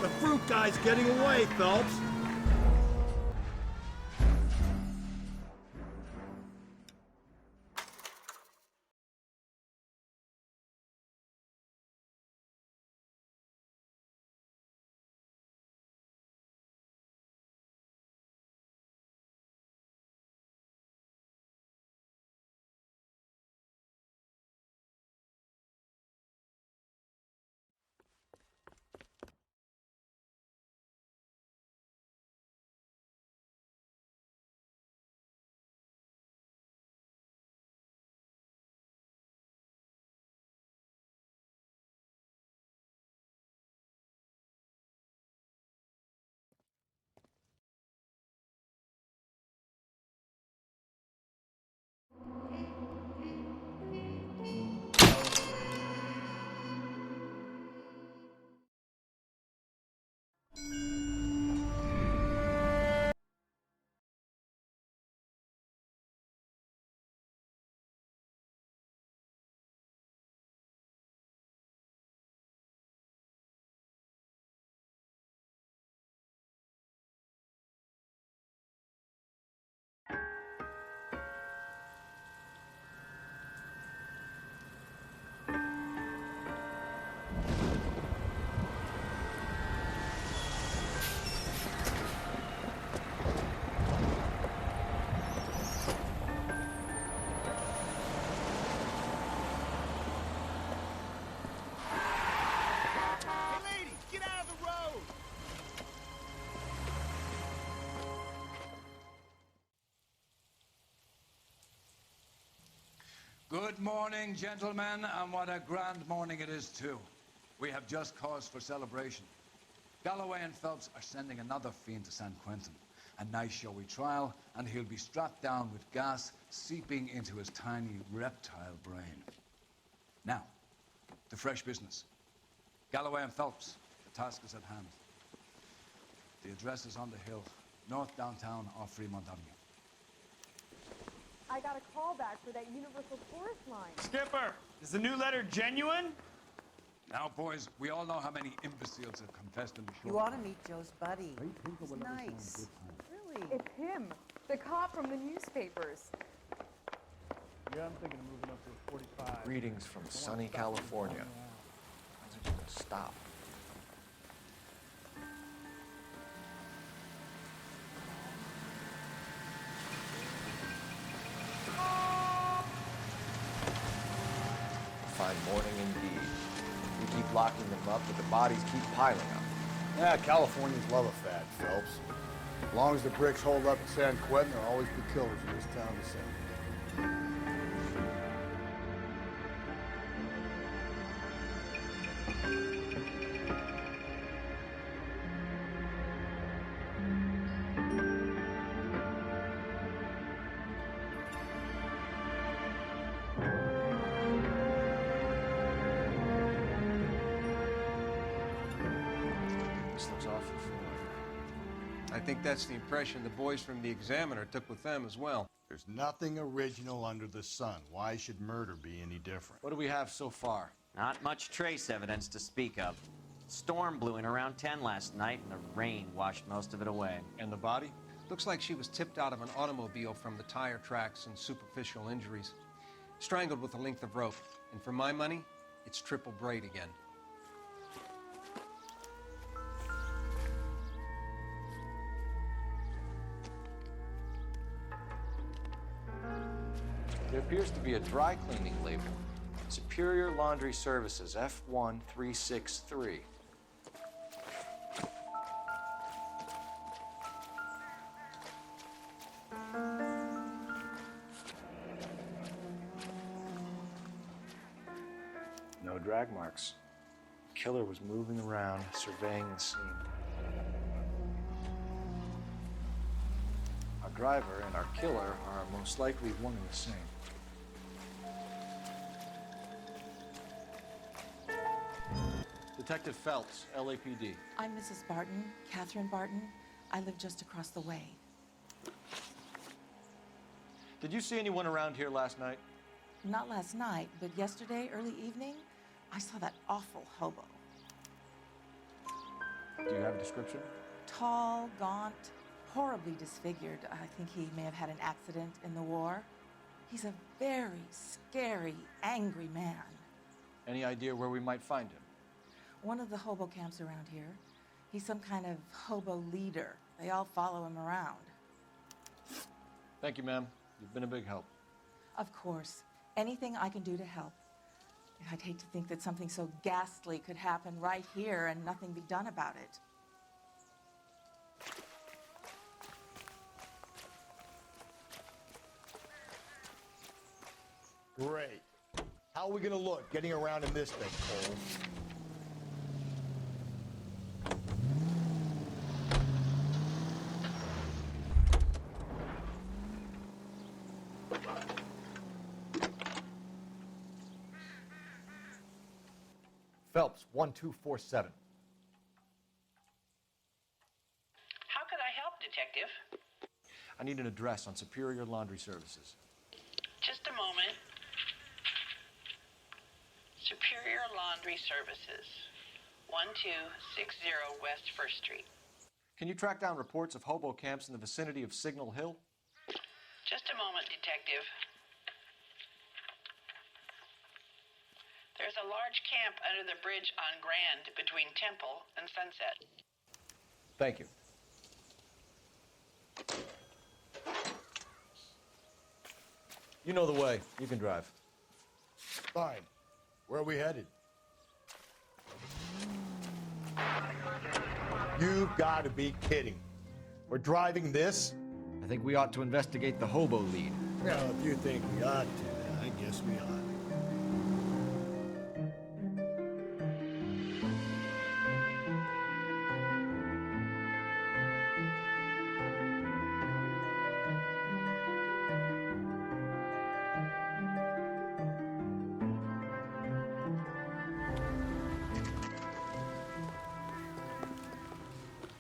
The fruit guy's getting away, Phelps. Good morning, gentlemen, and what a grand morning it is, too. We have just cause for celebration. Galloway and Phelps are sending another fiend to San Quentin. A nice showy trial, and he'll be strapped down with gas seeping into his tiny reptile brain. Now, to fresh business. Galloway and Phelps, the task is at hand. The address is on the hill, north downtown off Fremont Avenue. I got a call back for that Universal Tourist line. Skipper, is the new letter genuine? Now, boys, we all know how many imbeciles have confessed in the short. You ought to meet Joe's buddy. He's nice. Really? It's him, the cop from the newspapers. Yeah, I'm thinking of moving up to 45. Greetings from sunny California. When's it gonna stop? Fine morning indeed. We keep locking them up, but the bodies keep piling up. Yeah, Californians love a fat, Phelps. As long as the bricks hold up in San Quentin, there'll always be killers in this town to sing. This looks awfully familiar. I think that's the impression the boys from the Examiner took with them as well. There's nothing original under the sun. Why should murder be any different? What do we have so far? Not much trace evidence to speak of. Storm blew in around 10 last night, and the rain washed most of it away. And the body? Looks like she was tipped out of an automobile from the tire tracks and superficial injuries. Strangled with a length of rope. And for my money, it's triple braid again. There appears to be a dry cleaning label. Superior Laundry Services, F1363. No drag marks. Killer was moving around, surveying the scene. Our driver and our killer are most likely one and the same. Detective Phelps, LAPD. I'm Mrs. Barton, Catherine Barton. I live just across the way. Did you see anyone around here last night? Not last night, but yesterday, early evening, I saw that awful hobo. Do you have a description? Tall, gaunt, horribly disfigured. I think he may have had an accident in the war. He's a very scary, angry man. Any idea where we might find him? One of the hobo camps around here. He's some kind of hobo leader. They all follow him around. Thank you, ma'am. You've been a big help. Of course. Anything I can do to help. I'd hate to think that something so ghastly could happen right here and nothing be done about it. Great. How are we gonna look getting around in this thing, Cole? Phelps, 1247. How could I help, Detective? I need an address on Superior Laundry Services. Just a moment. Superior Laundry Services, 1260 West 1st Street. Can you track down reports of hobo camps in the vicinity of Signal Hill? Just a moment, Detective. There's a large camp under the bridge on Grand between Temple and Sunset. Thank you. You know the way. You can drive. Fine. Where are we headed? You've got to be kidding. We're driving this? I think we ought to investigate the hobo lead. Well, if you think we ought to, I guess we ought.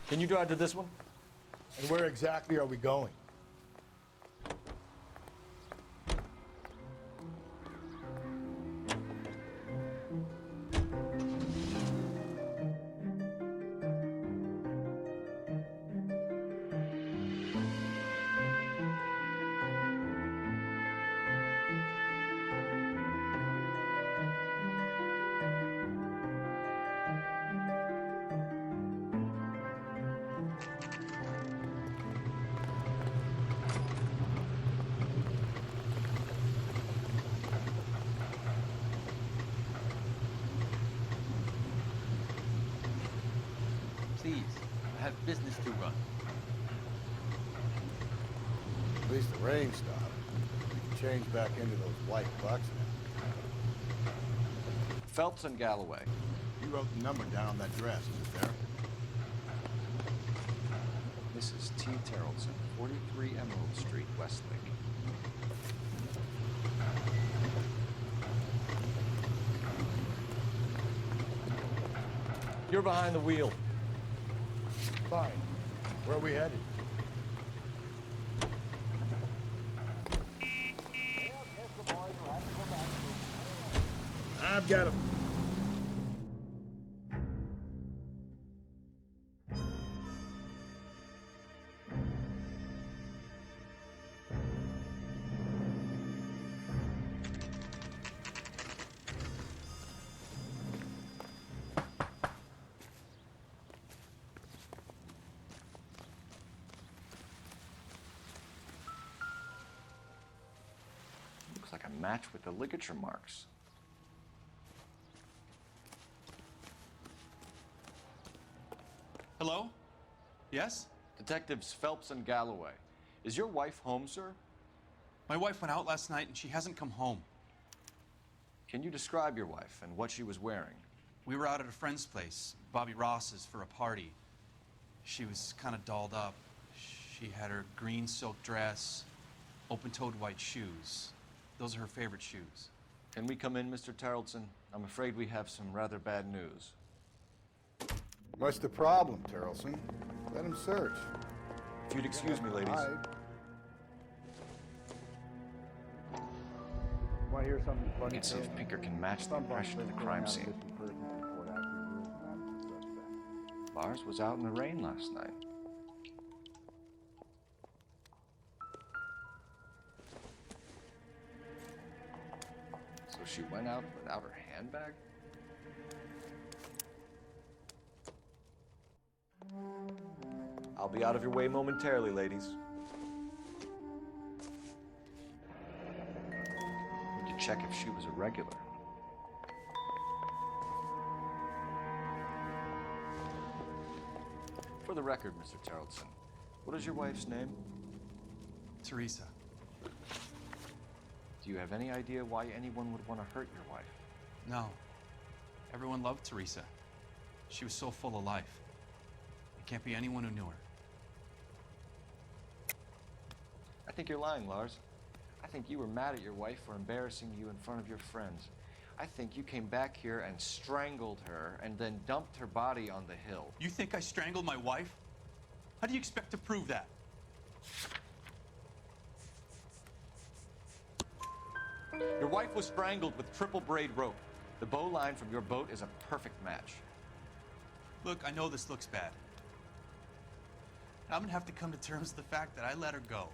Can you drive to this one? And where exactly are we going? Please, I have business to run. At least the rain stopped. We can change back into those white bucks now. Phelps and Galloway. You wrote the number down on that dress, is it there? Mrs. T. Terrellson, 43 Emerald Street, Westlake. You're behind the wheel. Fine. Where are we headed? I've got him. Looks like a match with the ligature marks. Hello? Yes? Detectives Phelps and Galloway. Is your wife home, sir? My wife went out last night and she hasn't come home. Can you describe your wife and what she was wearing? We were out at a friend's place, Bobby Ross's, for a party. She was kind of dolled up. She had her green silk dress, open-toed white shoes. Those are her favorite shoes. Can we come in, Mr. Terrellson? I'm afraid we have some rather bad news. What's the problem, Terrellson? Let him search. If you'd excuse me, ladies. Want to hear something funny? We can see if Pinker can match the impression of the crime scene. Lars was out in the rain last night. So she went out without her handbag? I'll be out of your way momentarily, ladies. Need to check if she was a regular. For the record, Mr. Terrellson, what is your wife's name? Teresa. Do you have any idea why anyone would want to hurt your wife? No. Everyone loved Teresa. She was so full of life. It can't be anyone who knew her. I think you're lying, Lars. I think you were mad at your wife for embarrassing you in front of your friends. I think you came back here and strangled her and then dumped her body on the hill. You think I strangled my wife? How do you expect to prove that? Your wife was strangled with triple braid rope. The bow line from your boat is a perfect match. Look, I know this looks bad. I'm gonna have to come to terms with the fact that I let her go.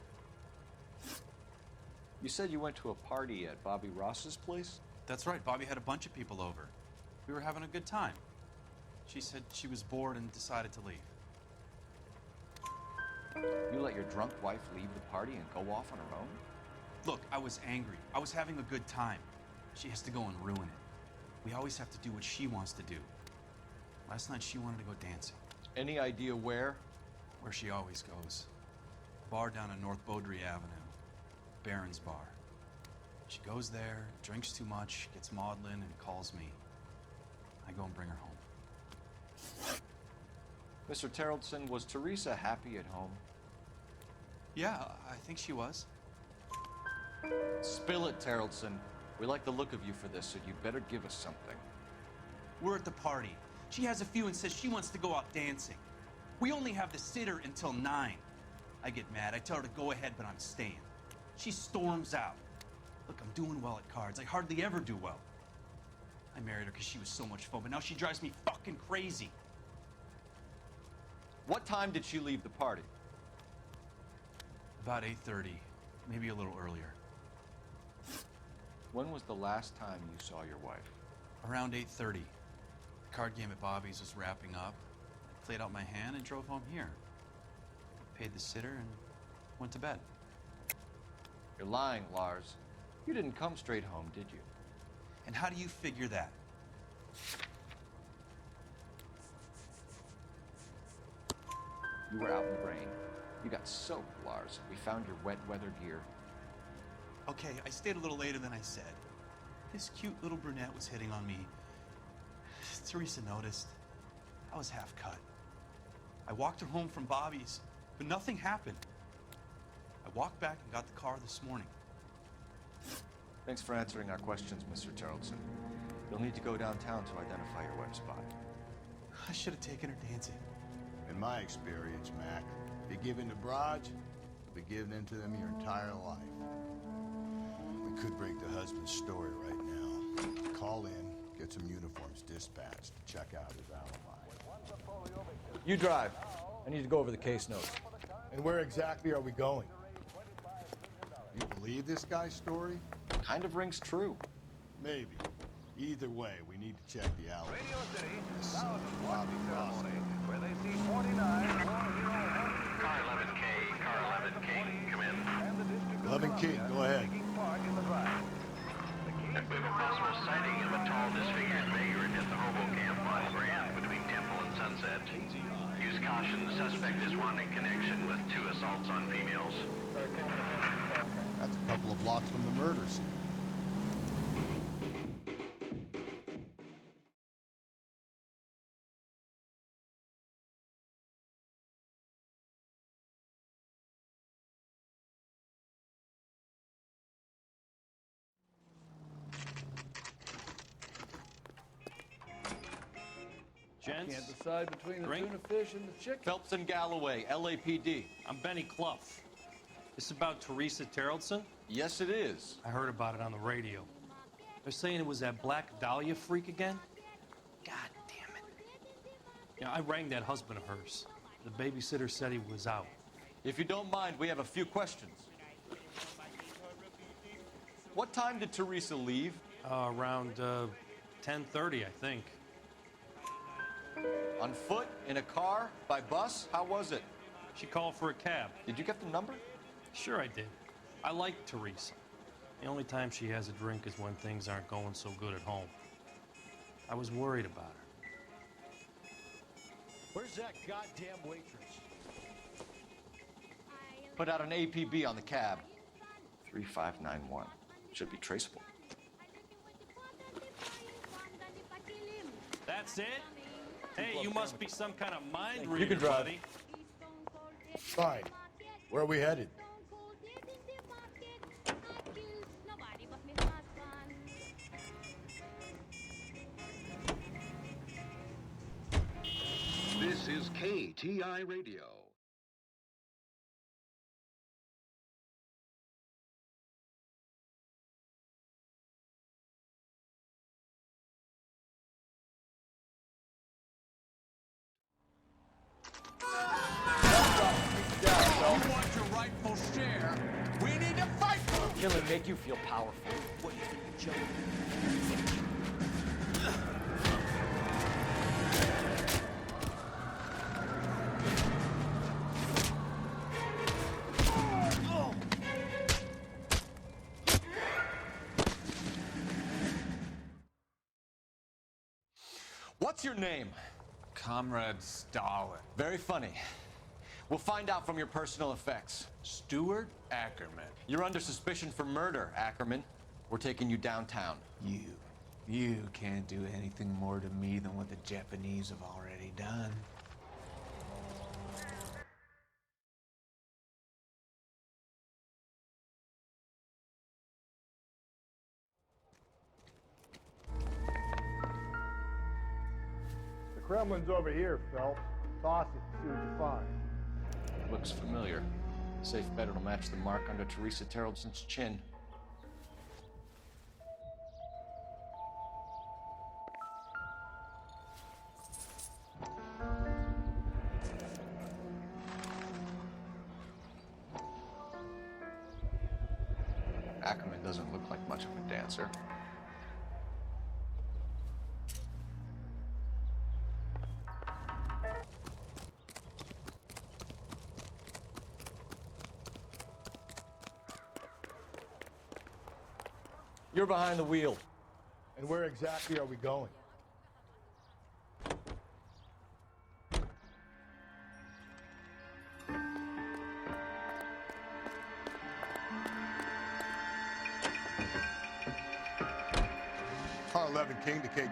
You said you went to a party at Bobby Ross's place? That's right. Bobby had a bunch of people over. We were having a good time. She said she was bored and decided to leave. You let your drunk wife leave the party and go off on her own? Look, I was angry. I was having a good time. She has to go and ruin it. We always have to do what she wants to do. Last night she wanted to go dancing. Any idea where? Where she always goes. A bar down on North Beaudry Avenue. Barron's Bar. She goes there, drinks too much, gets maudlin, and calls me. I go and bring her home. Mr. Terrellson, was Teresa happy at home? Yeah, I think she was. Spill it, Terrellson. We like the look of you for this, so you'd better give us something. We're at the party. She has a few and says she wants to go out dancing. We only have the sitter until 9. I get mad. I tell her to go ahead, but I'm staying. She storms out. Look, I'm doing well at cards. I hardly ever do well. I married her because she was so much fun, but now she drives me fucking crazy. What time did she leave the party? About 8:30, maybe a little earlier. When was the last time you saw your wife? Around 8:30. The card game at Bobby's was wrapping up. I played out my hand and drove home here. paid the sitter, and went to bed. You're lying, Lars. You didn't come straight home, did you? And how do you figure that? You were out in the rain. You got soaked, Lars. We found your wet weather gear. Okay, I stayed a little later than I said. This cute little brunette was hitting on me. Teresa noticed. I was half cut. I walked her home from Bobby's, but nothing happened. I walked back and got the car this morning. Thanks for answering our questions, Mr. Tarleton. You'll need to go downtown to identify your wet spot. I should have taken her dancing. In my experience, Mac, if you give in to broads, you'll be giving in to them your entire life. We could break the husband's story right now. Call in, get some uniforms dispatched to check out his alibi. You drive. I need to go over the case notes. And where exactly are we going? You believe this guy's story? Kind of rings true. Maybe. Either way, we need to check the alibi. Radio City, This now to watch the Ross. ceremony, where they see 49 war hero Car 11K, car 11K, come in. and the District 11 King, go ahead. taking part in the drive. We have a possible sighting of a tall, disfigured vagrant at the hobo camp on Grand between Temple and Sunset. Use caution, the suspect is wanting connection with 2 assaults on females. That's a couple of blocks from the murder scene. Gents, Can't decide between the drink? tuna fish and the chicken. Phelps and Galloway, LAPD. I'm Benny Clough. This is about Teresa Tarleton? Yes, it is. I heard about it on the radio. They're saying it was that Black Dahlia freak again? God damn it. Yeah, I rang that husband of hers. The babysitter said he was out. If you don't mind, we have a few questions. What time did Teresa leave? Around 10:30, I think. On foot? In a car? By bus? How was it? She called for a cab. Did you get the number? Sure I did. I like Teresa. The only time she has a drink is when things aren't going so good at home. I was worried about her. Where's that goddamn waitress? Put out an APB on the cab. 3591. Should be traceable. That's it? Hey, you must be some kind of mind reader, You can drive. buddy. Fine. Where are we headed? This is KTI Radio. You want your rightful share? We need to fight for it. Killing make you feel powerful. What do you think you're joking? What's your name? Comrade Stalin. Very funny. We'll find out from your personal effects. Stuart Ackerman. You're under suspicion for murder, Ackerman. We're taking you downtown. You can't do anything more to me than what the Japanese have already done. The Kremlin's over here, Phelps. Toss it, see what you find. Looks familiar. Safe bet it'll match the mark under Teresa Tarleton's chin. Ackerman doesn't look like much of a dancer. You're behind the wheel. And where exactly are we going? Car 11 King to KG.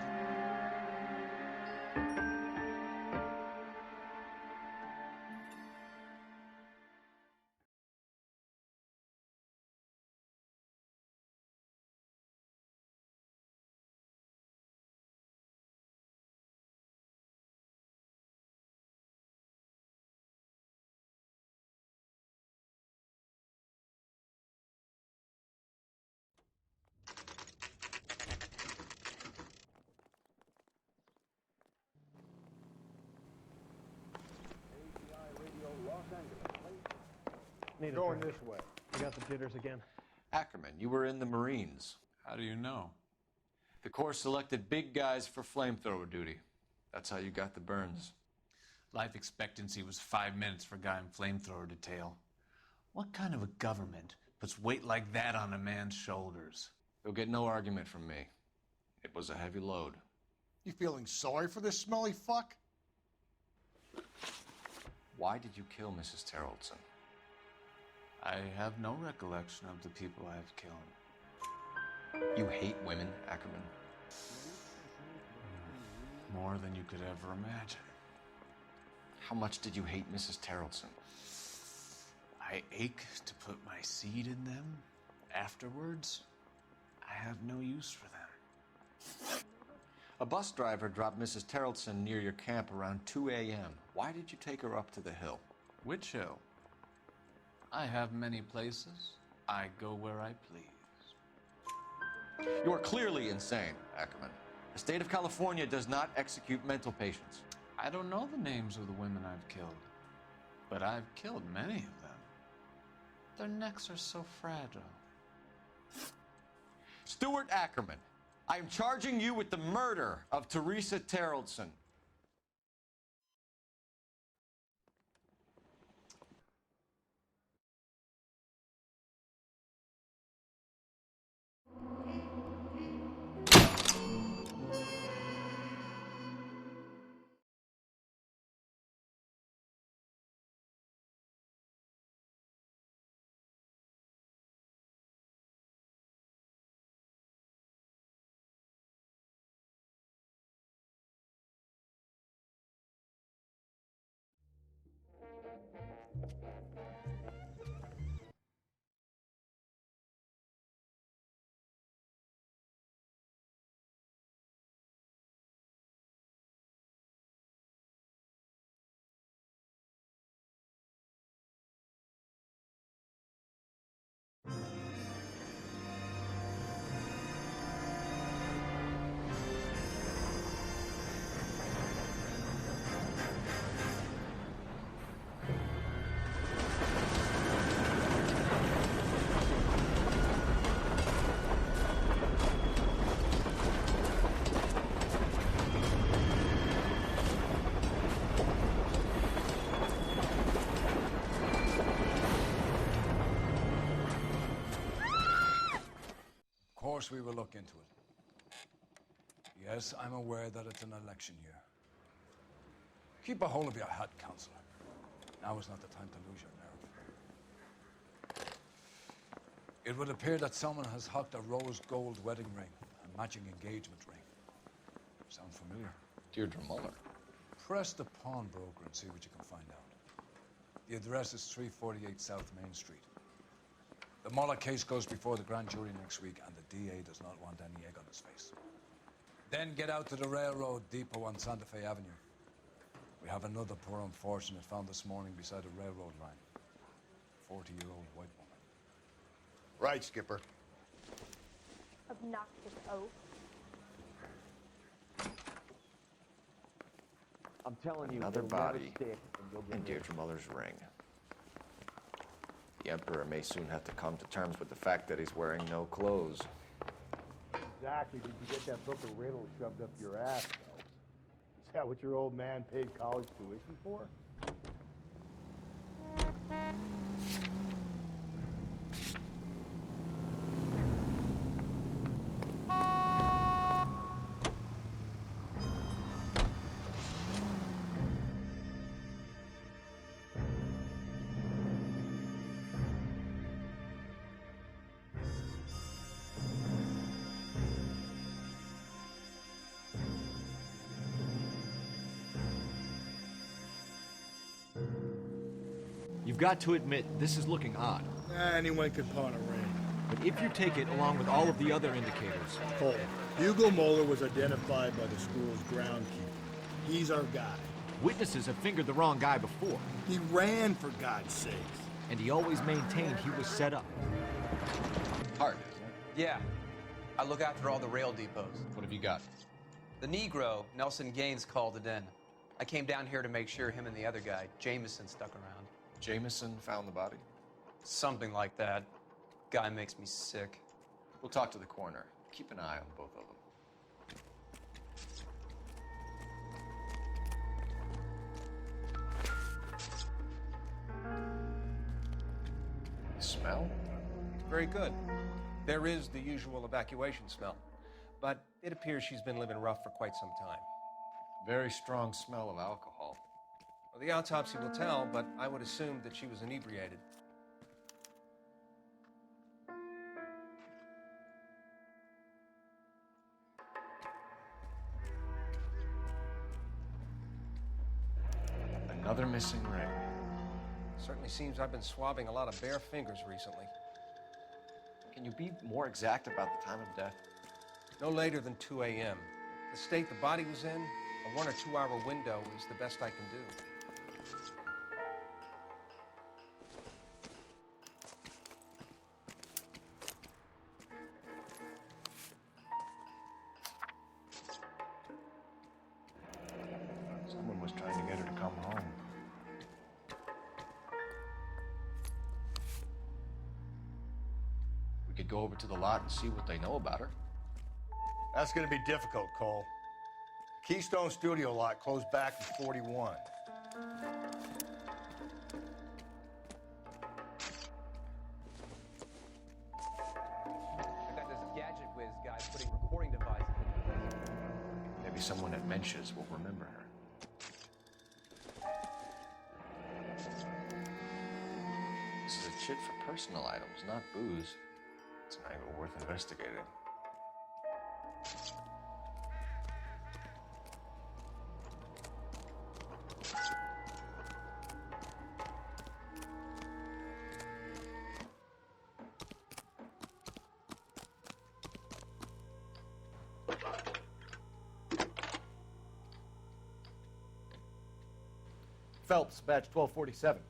Going this way. You got the jitters again? Ackerman, you were in the Marines. How do you know? The Corps selected big guys for flamethrower duty. That's how you got the burns. Life expectancy was 5 minutes for a guy in flamethrower detail. What kind of a government puts weight like that on a man's shoulders? You'll get no argument from me. It was a heavy load. You feeling sorry for this smelly fuck? Why did you kill Mrs. Terrellson? I have no recollection of the people I have killed. You hate women, Ackerman? More than you could ever imagine. How much did you hate Mrs. Terrellson? I ache to put my seed in them. Afterwards, I have no use for them. A bus driver dropped Mrs. Terrellson near your camp around 2 a.m. Why did you take her up to the hill? Which hill? I have many places. I go where I please. You are clearly insane, Ackerman. The state of California does not execute mental patients. I don't know the names of the women I've killed, but I've killed many of them. Their necks are so fragile. Stuart Ackerman, I am charging you with the murder of Teresa Terrellson. Of course we will look into it. Yes, I'm aware that it's an election year. Keep a hold of your hat, Counselor. Now is not the time to lose your nerve. It would appear that someone has hocked a rose gold wedding ring and matching engagement ring. Sound familiar? Deirdre Muller. Press the pawnbroker and see what you can find out. The address is 348 South Main Street. The Muller case goes before the grand jury next week, and the DA does not want any egg on his face. Then get out to the railroad depot on Santa Fe Avenue. We have another poor unfortunate found this morning beside a railroad line. 40-year-old white woman. Right, Skipper. Obnoxious oaf. I'm telling you, another body in Deirdre Muller's ring. The Emperor may soon have to come to terms with the fact that he's wearing no clothes. Exactly. Did you get that book of riddles shoved up your ass, though? Is that what your old man paid college tuition for? You've got to admit, this is looking odd. Anyone could pawn a ring. But if you take it along with all of the other indicators... Cole, Hugo Moeller was identified by the school's groundkeeper. He's our guy. Witnesses have fingered the wrong guy before. He ran, for God's sakes. And he always maintained he was set up. Hard, isn't it? Yeah. I look after all the rail depots. What have you got? The Negro, Nelson Gaines, called it in. I came down here to make sure him and the other guy, Jameson, stuck around. Jameson found the body? Something like that. Guy makes me sick. We'll talk to the coroner. Keep an eye on both of them. Smell? Very good. There is the usual evacuation smell, but it appears she's been living rough for quite some time. Very strong smell of alcohol. Well, the autopsy will tell, but I would assume that she was inebriated. Another missing ring. Certainly seems I've been swabbing a lot of bare fingers recently. Can you be more exact about the time of death? No later than 2 a.m. The state the body was in, a 1 or 2 hour window is the best I can do. Someone was trying to get her to come home. We could go over to the lot and see what they know about her. That's gonna be difficult, Cole. Keystone Studio lot closed back in 41. I got this gadget whiz guy putting recording devices into this. Maybe someone at Mensch's will remember her. This is a chit for personal items, not booze. It's an angle worth investigating. Phelps, badge 1247.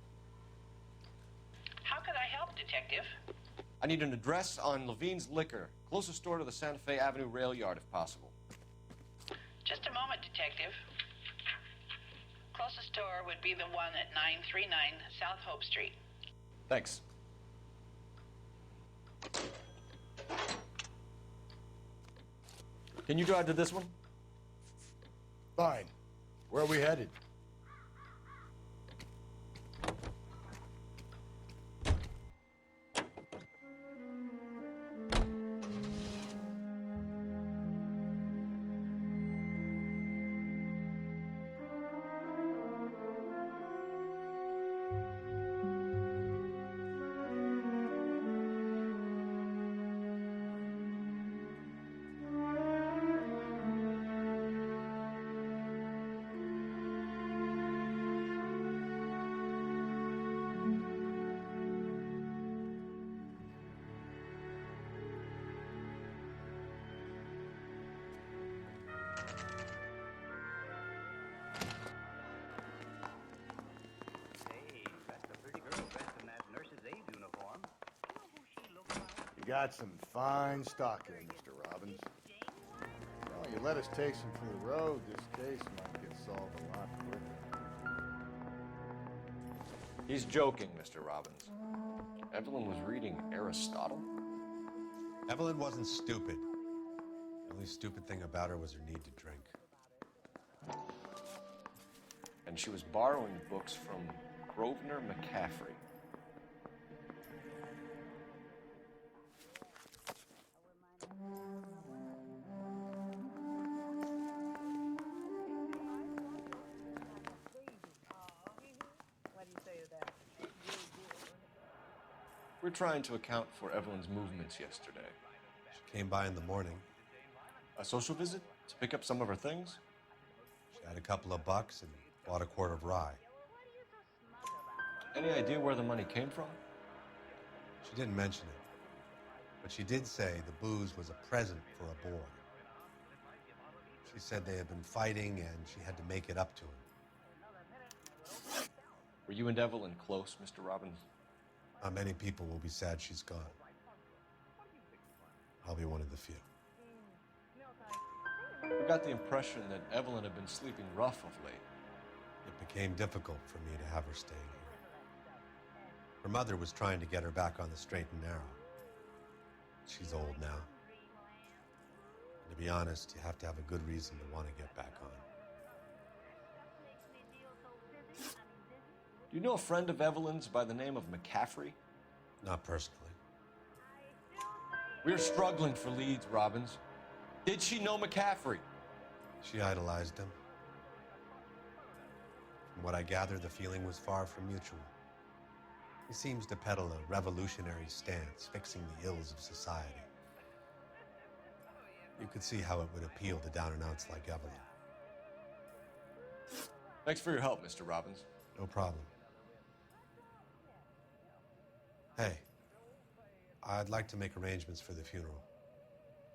How could I help, Detective? I need an address on Levine's Liquor, closest store to the Santa Fe Avenue rail yard, if possible. Just a moment, Detective. Closest store would be the one at 939 South Hope Street. Thanks. Can you drive to this one? Fine. Where are we headed? You got some fine stock here, Mr. Robbins. Well, you let us take some from the road, this case might get solved a lot quicker. He's joking, Mr. Robbins. Evelyn was reading Aristotle. Evelyn wasn't stupid. The only stupid thing about her was her need to drink. And she was borrowing books from Grosvenor McCaffrey. We're trying to account for Evelyn's movements yesterday. She came by in the morning. A social visit? To pick up some of her things? She had a couple of bucks and bought a quart of rye. Any idea where the money came from? She didn't mention it, but she did say the booze was a present for a boy. She said they had been fighting and she had to make it up to him. Were you and Evelyn close, Mr. Robbins? Many people will be sad she's gone. I'll be one of the few. I got the impression that Evelyn had been sleeping rough of late. It became difficult for me to have her stay here. Her mother was trying to get her back on the straight and narrow. She's old now. And to be honest, you have to have a good reason to want to get back on. Do you know a friend of Evelyn's by the name of McCaffrey? Not personally. We're struggling for leads, Robbins. Did she know McCaffrey? She idolized him. From what I gather, the feeling was far from mutual. He seems to peddle a revolutionary stance, fixing the ills of society. You could see how it would appeal to down-and-outs like Evelyn. Thanks for your help, Mr. Robbins. No problem. Hey, I'd like to make arrangements for the funeral.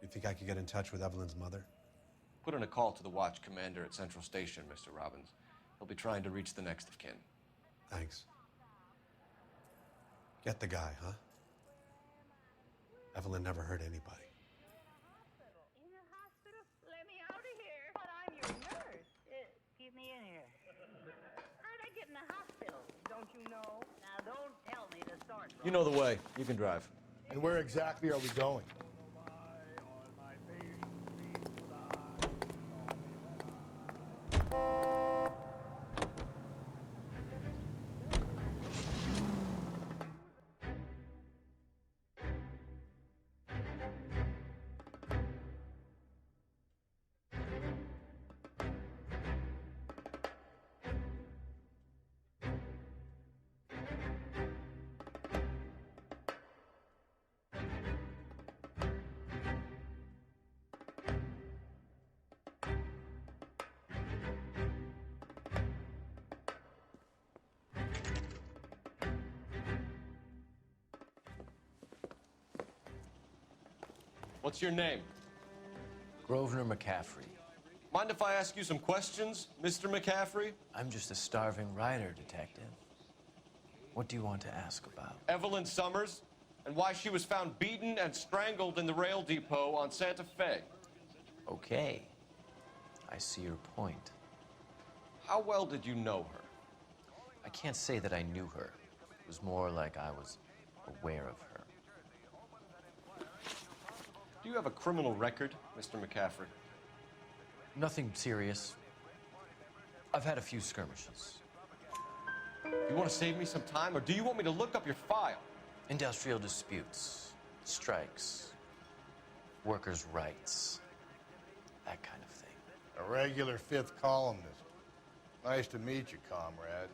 You think I could get in touch with Evelyn's mother? Put in a call to the watch commander at Central Station, Mr. Robbins. He'll be trying to reach the next of kin. Thanks. Get the guy, huh? Evelyn never hurt anybody. In the hospital? Let me out of here. But I'm your nurse. Get me in here. How'd I get in the hospital? Don't you know? Now don't tell me to start. You know the way. You can drive. And where exactly are we going? What's your name? Grosvenor McCaffrey. Mind if I ask you some questions, Mr. McCaffrey? I'm just a starving writer, Detective. What do you want to ask about? Evelyn Summers, and why she was found beaten and strangled in the rail depot on Santa Fe. Okay. I see your point. How well did you know her? I can't say that I knew her. It was more like I was aware of her. Do you have a criminal record, Mr. McCaffrey? Nothing serious. I've had a few skirmishes. You want to save me some time, or do you want me to look up your file? Industrial disputes, strikes, workers' rights, that kind of thing. A regular fifth columnist. Nice to meet you, comrade.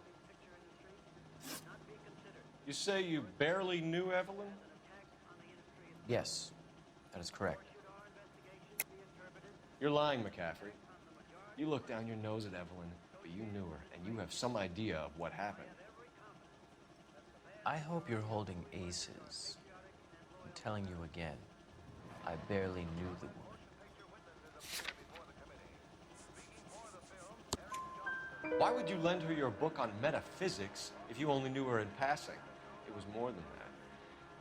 You say you barely knew Evelyn? Yes, that is correct. You're lying, McCaffrey. You looked down your nose at Evelyn, but you knew her, and you have some idea of what happened. I hope you're holding aces. I'm telling you again, I barely knew the woman. Why would you lend her your book on metaphysics if you only knew her in passing? It was more than that.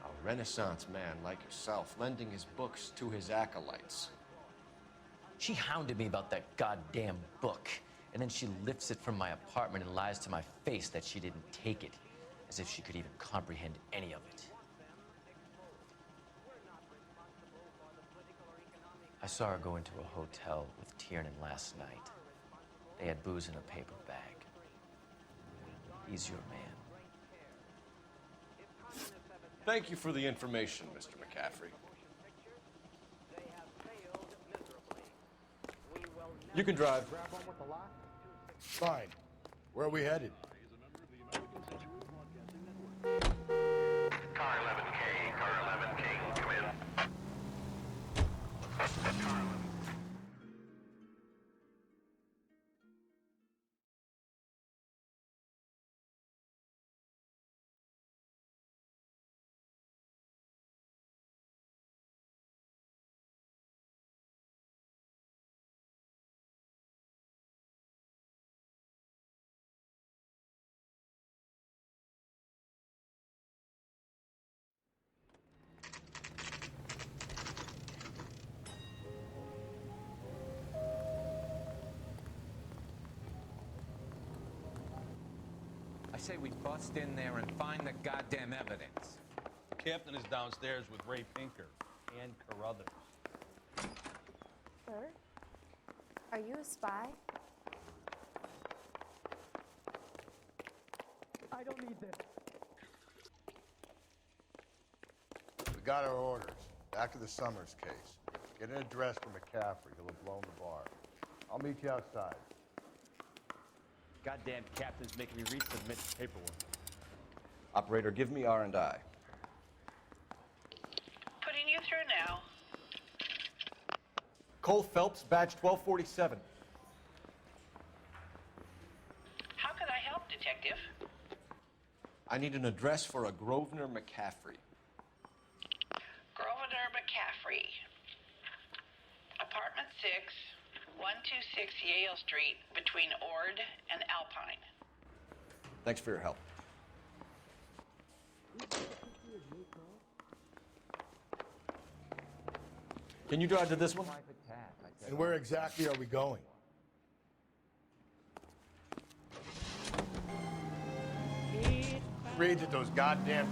A Renaissance man like yourself, lending his books to his acolytes. She hounded me about that goddamn book, and then she lifts it from my apartment and lies to my face that she didn't take it, as if she could even comprehend any of it. I saw her go into a hotel with Tiernan last night. They had booze in a paper bag. He's your man. Thank you for the information, Mr. McCaffrey. You can drive. Fine. Where are we headed? say we bust in there and find the goddamn evidence. Captain is downstairs with Ray Pinker and Carruthers. Sir? Are you a spy? I don't need this. We got our orders. Back to the Summers case. Get an address for McCaffrey. He'll have blown the bar. I'll meet you outside. Goddamn captain's making me resubmit the paperwork. Operator, give me R&I. Putting you through now. Cole Phelps, badge 1247. How could I help, Detective? I need an address for a Grosvenor McCaffrey. Grosvenor McCaffrey. Apartment 6, 126 Yale Street, between Ord and Alpine. Thanks for your help. Can you drive to this one? And where exactly are we going? Reads at those goddamn...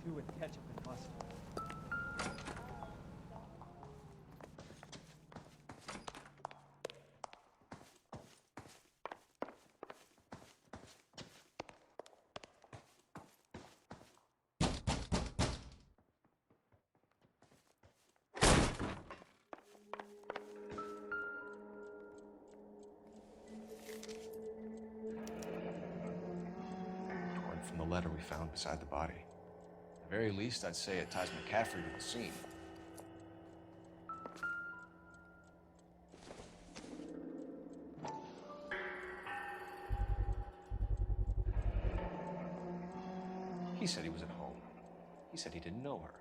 Two with ketchup and mustard. Torn from the letter we found beside the body. At the very least, I'd say it ties McCaffrey to the scene. He said he was at home. He said he didn't know her.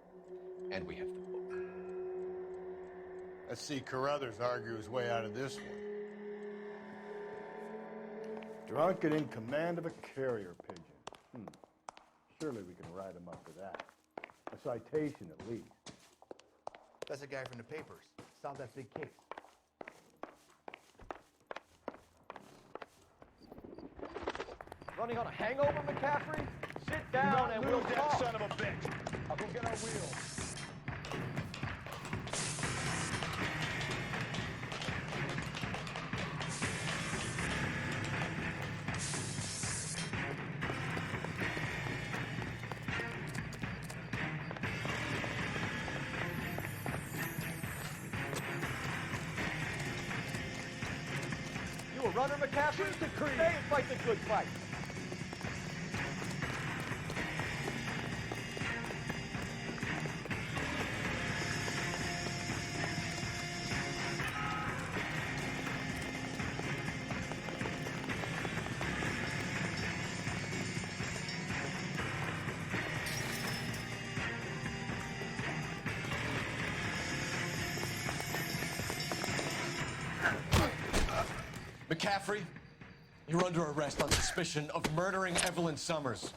And we have the book. Let's see Carruthers argue his way out of this one. Drunk and in command of a carrier pigeon. Surely we can write him up for that. A citation, at least. That's a guy from the papers. Solved that big case. Running on a hangover, McCaffrey? Sit down and we'll talk. Son of a bitch. I'll go get our wheels. You a runner, McCaffrey? Stay and fight the good fight. McCaffrey, you're under arrest on suspicion of murdering Evelyn Summers.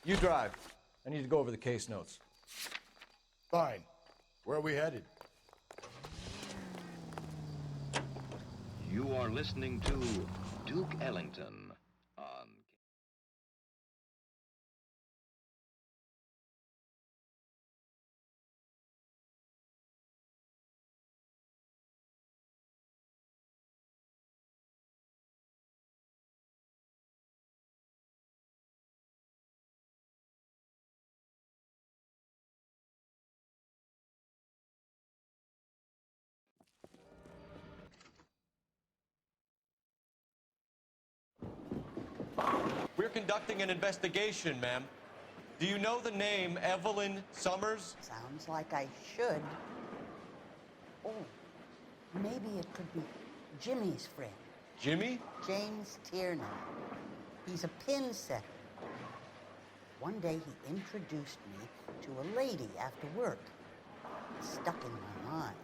You drive. I need to go over the case notes. Fine. Where are we headed? You are listening to Duke Ellington on... We're conducting an investigation, ma'am. Do you know the name Evelyn Summers? Sounds like I should. Oh, Maybe it could be Jimmy's friend. Jimmy? James Tiernan. He's a pin setter. One day he introduced me to a lady after work. It stuck in my mind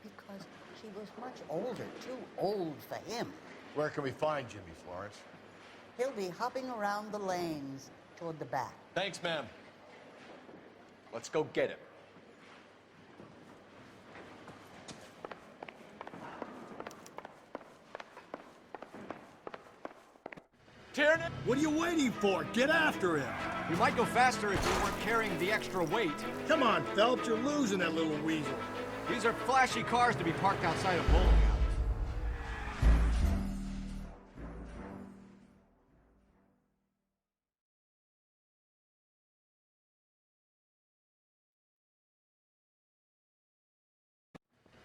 because she was much older, too old for him. Where can we find Jimmy, Florence? He'll be hopping around the lanes toward the back. Thanks, ma'am. Let's go get him. Tiernan? What are you waiting for? Get after him. We might go faster if we weren't carrying the extra weight. Come on, Phelps, you're losing that little weasel. These are flashy cars to be parked outside of bowling alleys.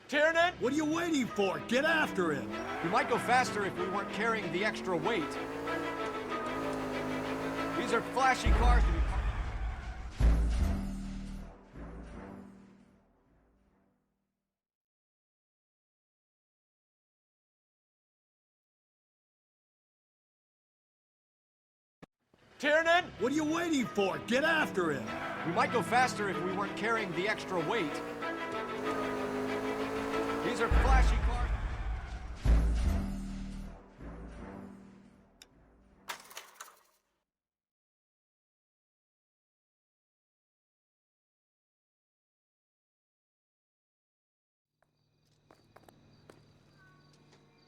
Tiernan? What are you waiting for? Get after him. We might go faster if we weren't carrying the extra weight. These are flashy cars to be parked. Tiernan? What are you waiting for? Get after him. We might go faster if we weren't carrying the extra weight. These are flashy cars.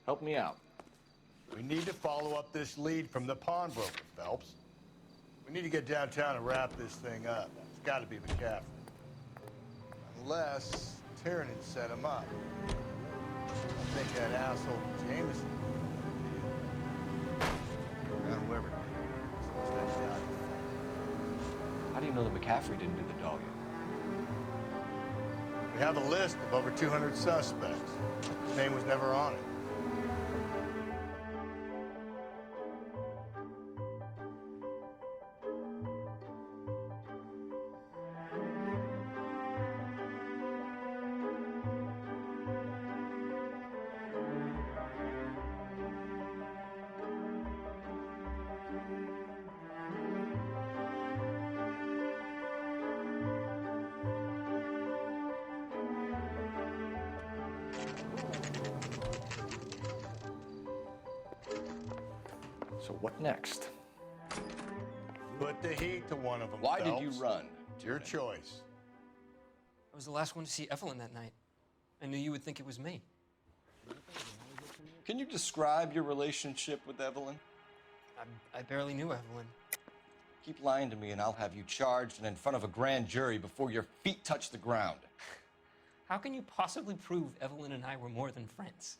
Help me out. We need to follow up this lead from the pawnbroker, Phelps. We need to get downtown and wrap this thing up. It's got to be McCaffrey. Unless Tiernan set him up. I think that asshole Jameson. Or whoever did. What's that guy? How do you know that McCaffrey didn't do the dog? We have a list of over 200 suspects. His name was never on it. So what next? Put the heat to one of them. Why did you Phelps. run? It's your choice. I was the last one to see Evelyn that night. I knew you would think it was me. Can you describe your relationship with Evelyn? I barely knew Evelyn. Keep lying to me and I'll have you charged and in front of a grand jury before your feet touch the ground. How can you possibly prove Evelyn and I were more than friends?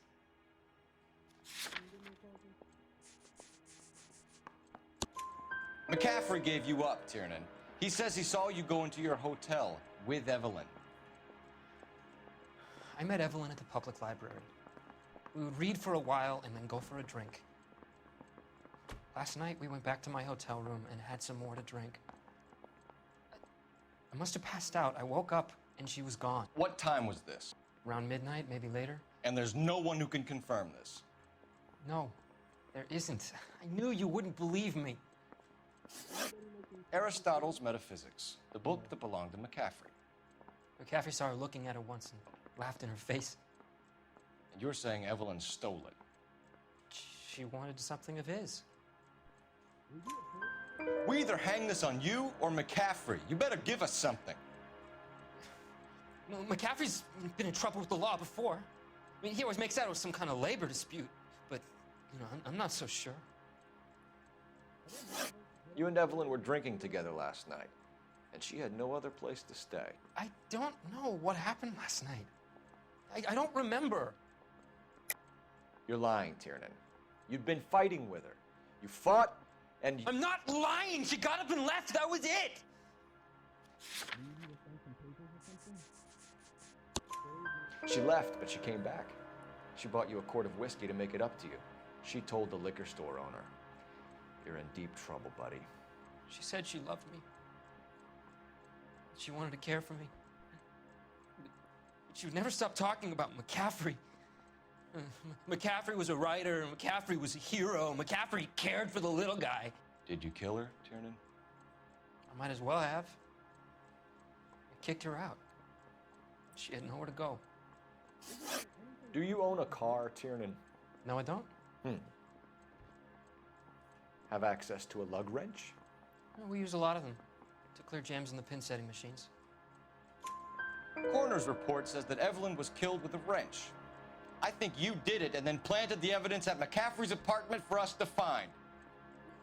McCaffrey gave you up, Tiernan. He says he saw you go into your hotel with Evelyn. I met Evelyn at the public library. We would read for a while and then go for a drink. Last night, we went back to my hotel room and had some more to drink. I must have passed out. I woke up and she was gone. What time was this? Around midnight, maybe later. And there's no one who can confirm this? No, there isn't. I knew you wouldn't believe me. Aristotle's Metaphysics, the book that belonged to McCaffrey. McCaffrey saw her looking at it once and laughed in her face. And you're saying Evelyn stole it? She wanted something of his. We either hang this on you or McCaffrey. You better give us something. Well, McCaffrey's been in trouble with the law before. I mean, he always makes out it was some kind of labor dispute, but, you know, I'm not so sure. You and Evelyn were drinking together last night, and she had no other place to stay. I don't know what happened last night. I don't remember. You're lying, Tiernan. You'd been fighting with her. You fought, and you... I'm not lying! She got up and left, that was it! She left, but she came back. She bought you a quart of whiskey to make it up to you. She told the liquor store owner. You're in deep trouble, buddy. She said she loved me. She wanted to care for me. But she would never stop talking about McCaffrey. McCaffrey was a writer, McCaffrey was a hero, McCaffrey cared for the little guy. Did you kill her, Tiernan? I might as well have. I kicked her out. She had nowhere to go. Do you own a car, Tiernan? No, I don't. Have access to a lug wrench? No, we use a lot of them to clear jams in the pin setting machines. Coroner's report says that Evelyn was killed with a wrench. I think you did it and then planted the evidence at McCaffrey's apartment for us to find.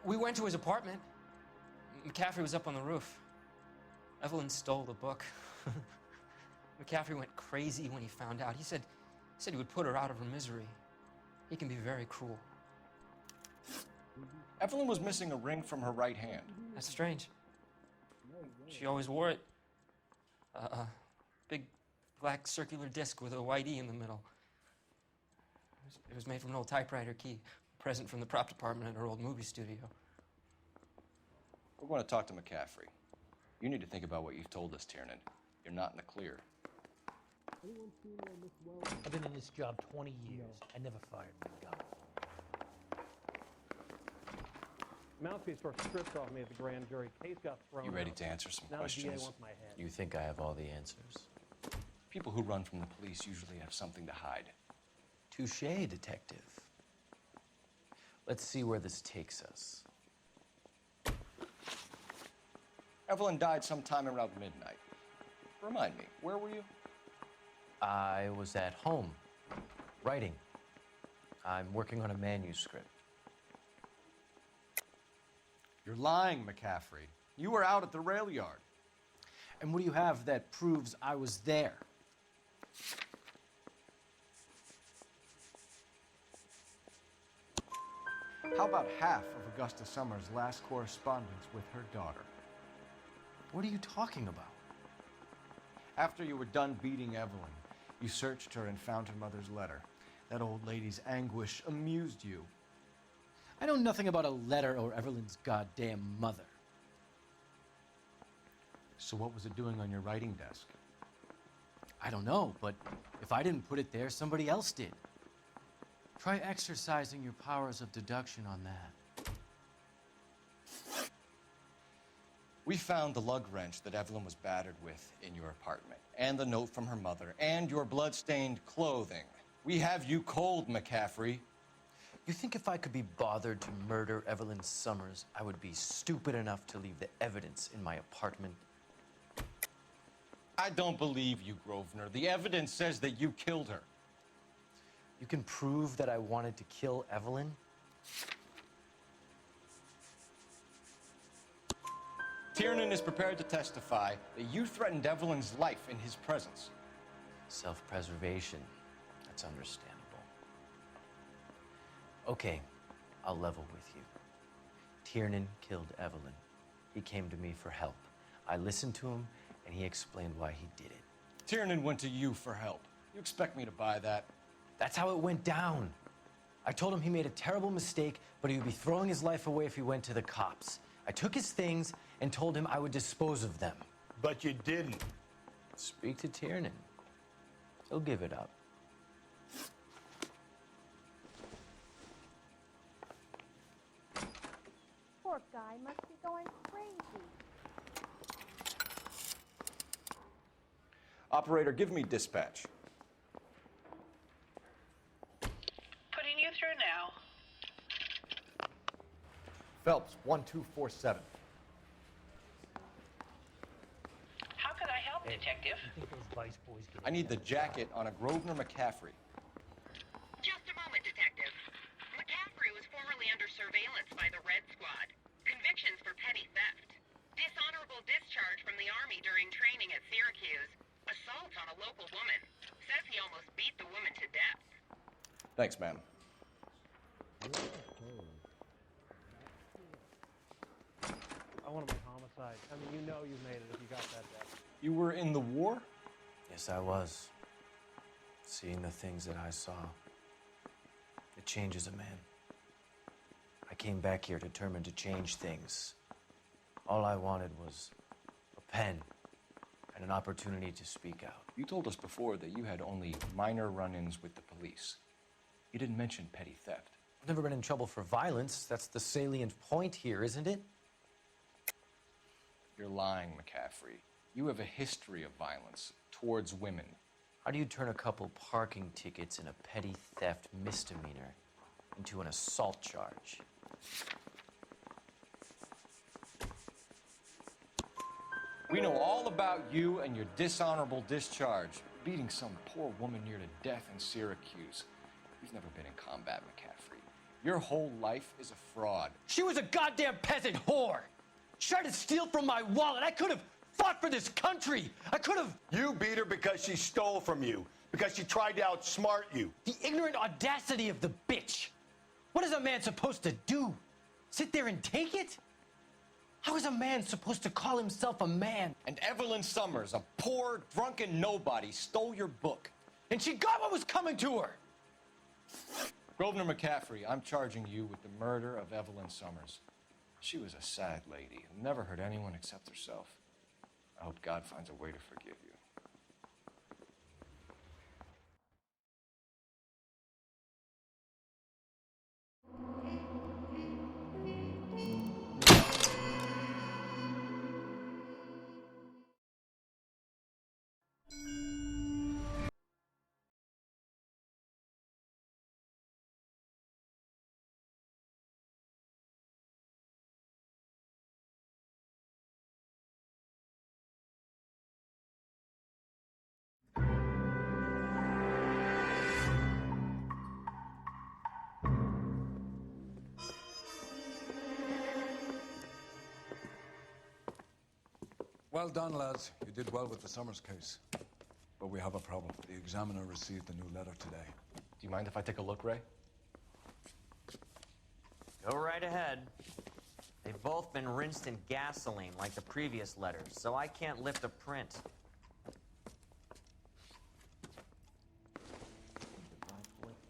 We went to his apartment. McCaffrey was up on the roof. Evelyn stole the book. McCaffrey went crazy when he found out. He said he would put her out of her misery. He can be very cruel. Evelyn was missing a ring from her right hand. That's strange. She always wore it. Big black circular disc with a white E in the middle. It was made from an old typewriter key, a present from the prop department at our old movie studio. We're going to talk to McCaffrey. You need to think about what you've told us, Tiernan. You're not in the clear. I've been in this job 20 years. I never fired my gun. Mouthpiece were stripped off me at the grand jury. Case got thrown You ready out. to answer some Now questions? the DA wants my head. You think I have all the answers? People who run from the police usually have something to hide. Touché, detective. Let's see where this takes us. Evelyn died sometime around midnight. Remind me, where were you? I was at home, writing. I'm working on a manuscript. You're lying, McCaffrey. You were out at the rail yard. And what do you have that proves I was there? How about half of Augusta Summers' last correspondence with her daughter? What are you talking about? After you were done beating Evelyn, you searched her and found her mother's letter. That old lady's anguish amused you. I know nothing about a letter or Evelyn's goddamn mother. So what was it doing on your writing desk? I don't know, but if I didn't put it there, somebody else did. Try exercising your powers of deduction on that. We found the lug wrench that Evelyn was battered with in your apartment, and the note from her mother, and your blood-stained clothing. We have you cold, McCaffrey. You think if I could be bothered to murder Evelyn Summers, I would be stupid enough to leave the evidence in my apartment? I don't believe you, Grosvenor. The evidence says that you killed her. You can prove that I wanted to kill Evelyn? Tiernan is prepared to testify that you threatened Evelyn's life in his presence. Self-preservation. That's understandable. Okay, I'll level with you. Tiernan killed Evelyn. He came to me for help. I listened to him, and he explained why he did it. Tiernan went to you for help. You expect me to buy that? That's how it went down. I told him he made a terrible mistake, but he would be throwing his life away if he went to the cops. I took his things and told him I would dispose of them. But you didn't. Speak to Tiernan. He'll give it up. Poor guy must be going crazy. Operator, give me dispatch. Putting you through now. Phelps, 1247. How could I help, Detective? You think those Vice boys get I need the jacket on a Grosvenor McCaffrey. Just a moment, Detective. McCaffrey was formerly under surveillance by the Red Squad. Convictions for petty theft. Dishonorable discharge from the Army during training at Syracuse. Assault on a local woman. Says he almost beat the woman to death. Thanks, ma'am. I want to make homicide. I mean, you know you made it if you got that death. You were in the war? Yes, I was. Seeing the things that I saw, it changes a man. I came back here determined to change things. All I wanted was a pen and an opportunity to speak out. You told us before that you had only minor run-ins with the police. You didn't mention petty theft. I've never been in trouble for violence. That's the salient point here, isn't it? You're lying, McCaffrey. You have a history of violence towards women. How do you turn a couple parking tickets and a petty theft misdemeanor into an assault charge? We know all about you and your dishonorable discharge, beating some poor woman near to death in Syracuse. You've never been in combat, McCaffrey. Your whole life is a fraud. She was a goddamn peasant whore. She tried to steal from my wallet. I could have fought for this country. I could have. You beat her because she stole from you, because she tried to outsmart you. The ignorant audacity of the bitch. What is a man supposed to do? Sit there and take it? How is a man supposed to call himself a man? And Evelyn Summers, a poor, drunken nobody, stole your book. And she got what was coming to her. Grosvenor McCaffrey, I'm charging you with the murder of Evelyn Summers. She was a sad lady who never hurt anyone except herself. I hope God finds a way to forgive you. Well done, lads. You did well with the Summers case. But we have a problem. The examiner received a new letter today. Do you mind if I take a look, Ray? Go right ahead. They've both been rinsed in gasoline like the previous letters, so I can't lift a print.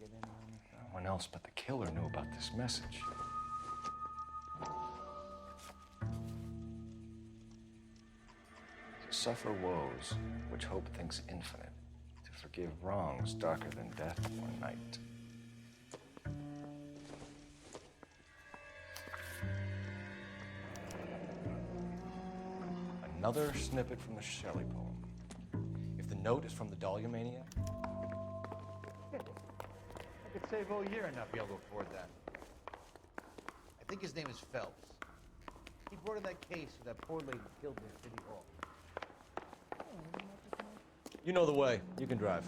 No one else but the killer knew about this message. To suffer woes which hope thinks infinite, to forgive wrongs darker than death or night. Another snippet from the Shelley poem. If the note is from the Dahlia Mania, I could save a whole year and not be able to afford that. I think his name is Phelps. He brought in that case of that poor lady killed near City Hall. you know the way. You can drive.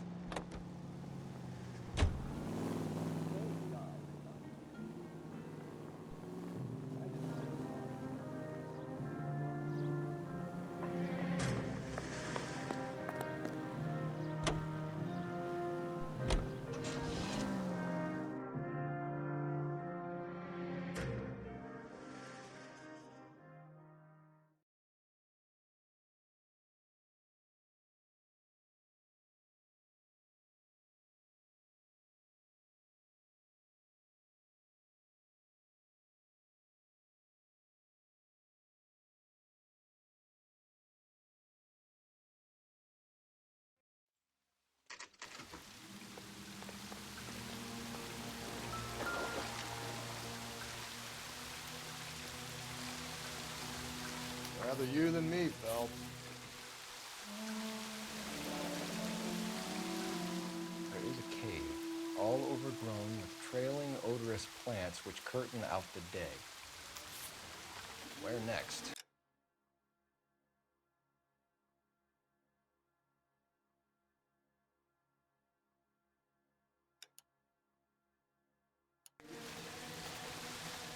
Rather you than me, Phelps. There is a cave, all overgrown with trailing, odorous plants which curtain out the day. Where next?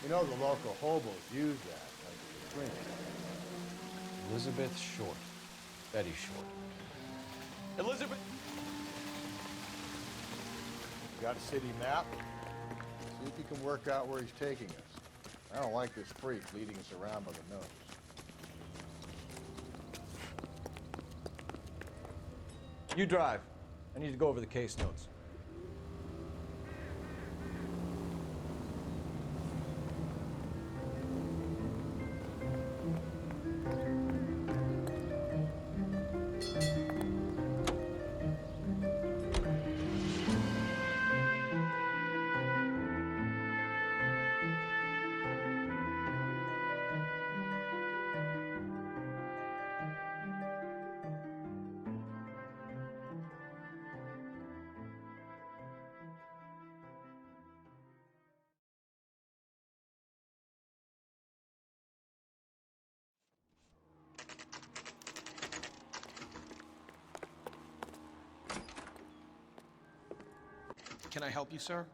You know the local hobos use that like a drink. Elizabeth Short. Betty Short. Elizabeth! Got a city map? See if you can work out where he's taking us. I don't like this freak leading us around by the nose. You drive. I need to go over the case notes. Can I help you, sir?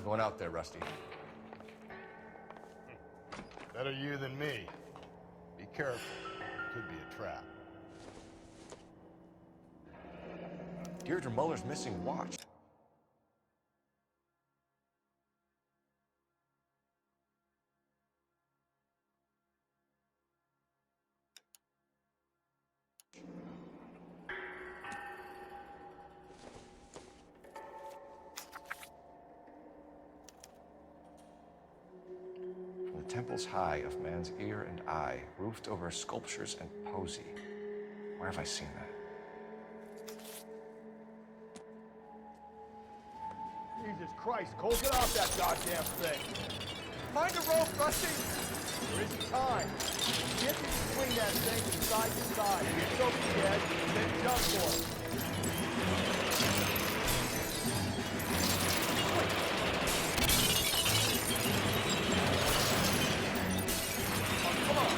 Going out there, Rusty. Better you than me. Be careful. Could be a trap. Deirdre Muller's missing watch. From the temples high of man's ear and eye, roofed over sculptures and poesy. Where have I seen that? Jesus Christ, Cole, get off that goddamn thing! Find a rope, Rusty! There isn't time. Get me to swing that thing from side to side. Get it over the edge, and then jump for it. Oh, come on!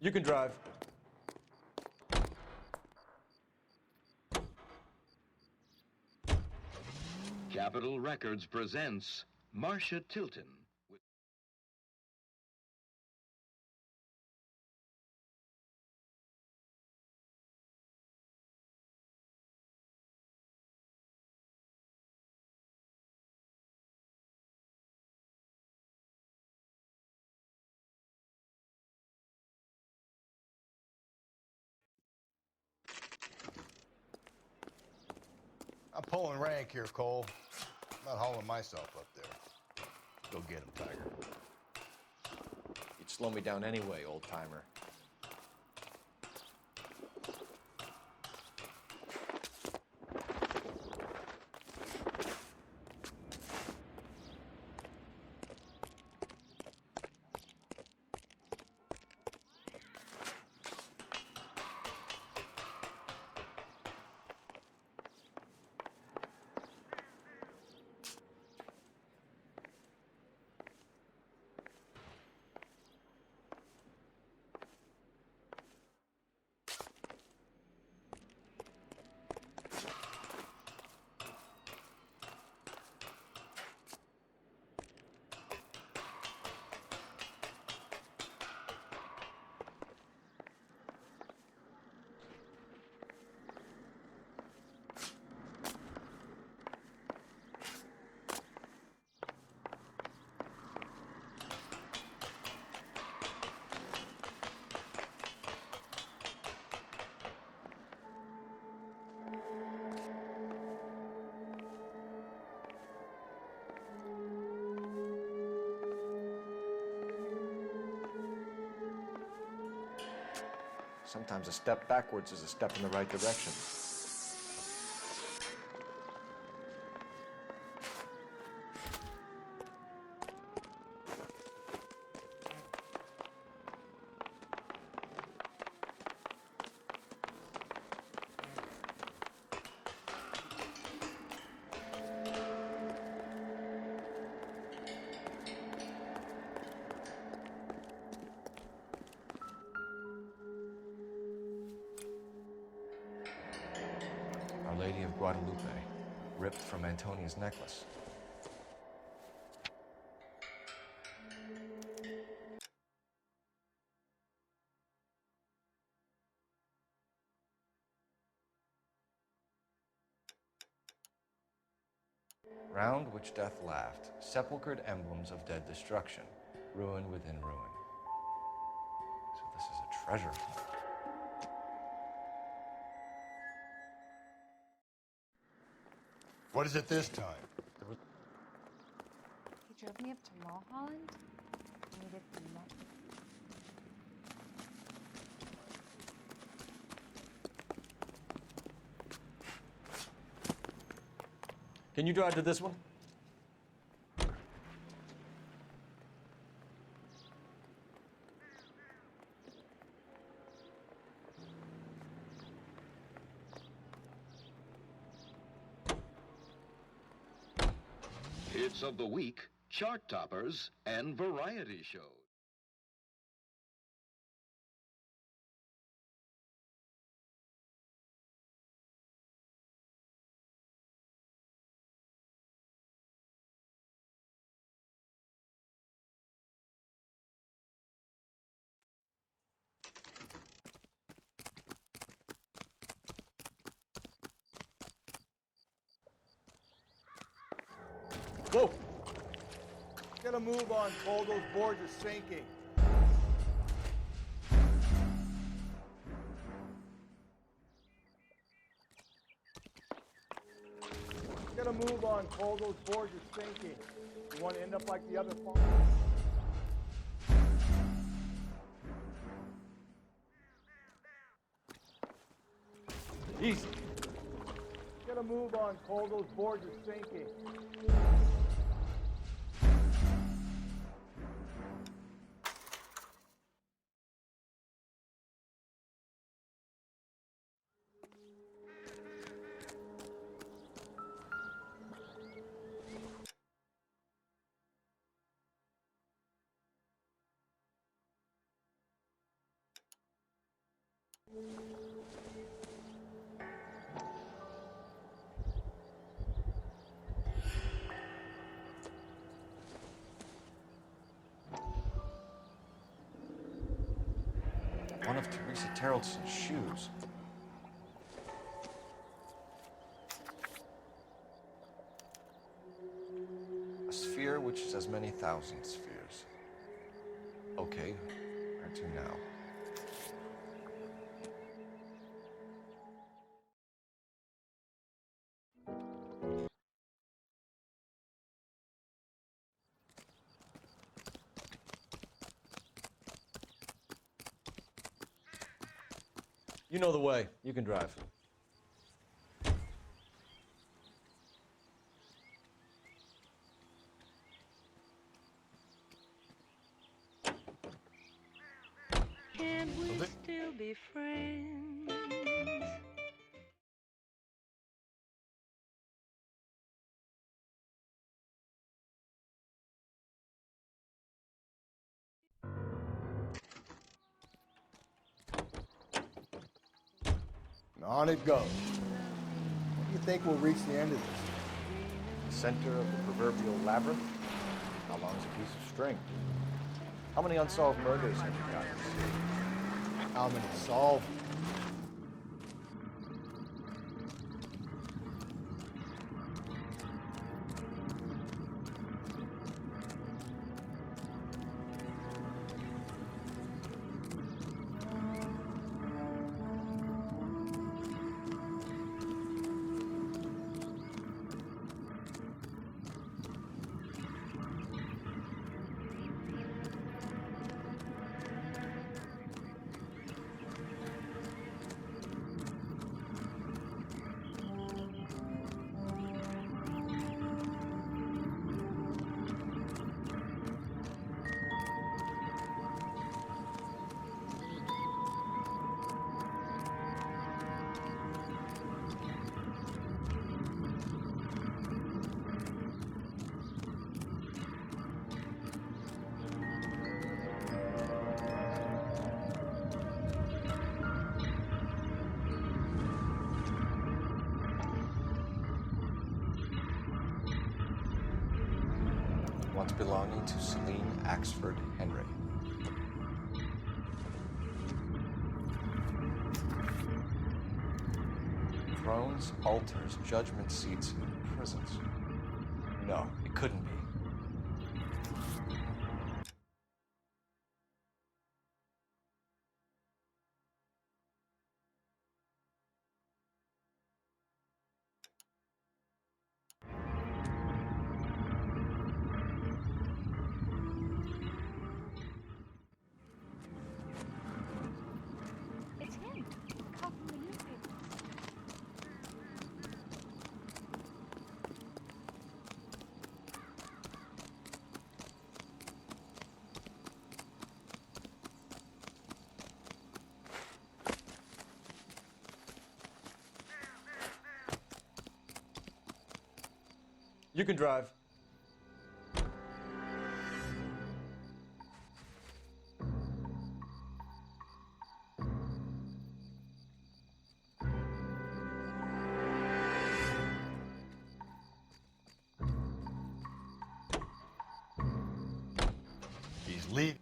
You can drive. Capitol Records presents Marcia Tilton. I'm pulling rank here, Cole. I'm not hauling myself up there. Go get him, Tiger. You'd slow me down anyway, old-timer. Sometimes a step backwards is a step in the right direction. Our Lady of Guadalupe, ripped from Antonia's necklace. Round which death laughed, sepulchred emblems of dead destruction, ruin within ruin. So this is a treasure hunt. What is it this time? He drove me up to Mulholland. Needed nothing. Can you drive to this one? Hits of the week, chart toppers, and variety shows. Whoa! Get a move on, Cole. Those boards are sinking. Get a move on, Cole. Those boards are sinking. You want to end up like the other farm? Easy. Get a move on, Cole. Those boards are sinking. One of Teresa Terrelson's shoes. A sphere which is as many thousand spheres. Okay, where to now? You know the way. You can drive. Can we still be friends? And on it goes. When do you think we'll reach the end of this? Center of the proverbial labyrinth? How long is a piece of string? How many unsolved murders have you got? How many solved? once belonging to Celine Axford Henry. Thrones, altars, judgment seats, prisons. No, it couldn't be. It's him. Caught from the newspaper. You can drive. He's leaving.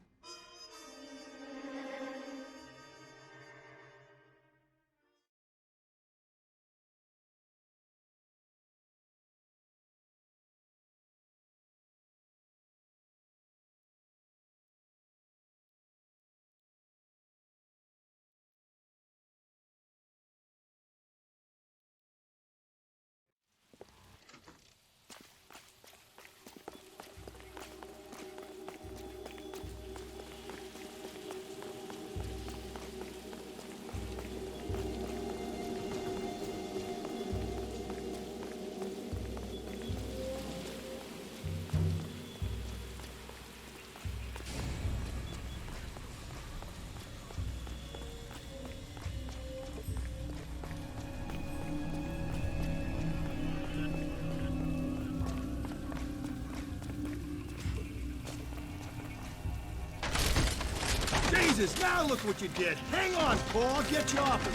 Jesus, now look what you did. Hang on, Paul. I'll get you off it.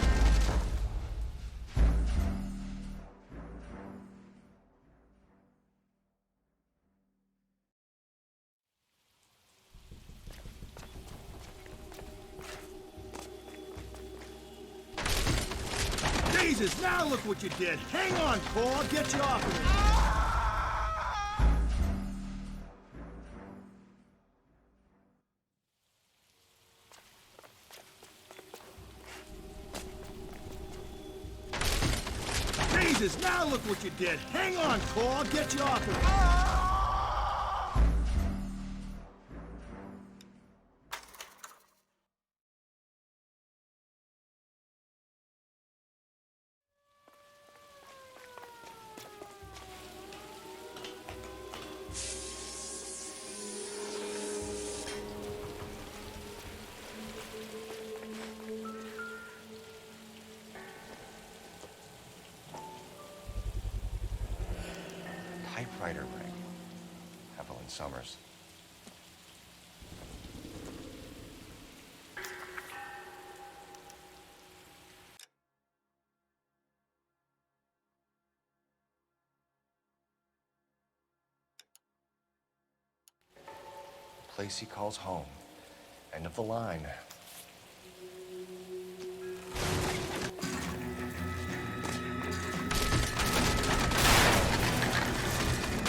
Jesus, now look what you did. Hang on, Paul. I'll get you off of it. Jesus, now look what you did. Hang on, Cole. I'll get you off of it. Typewriter ring. Evelyn Summers. The place he calls home. End of the line.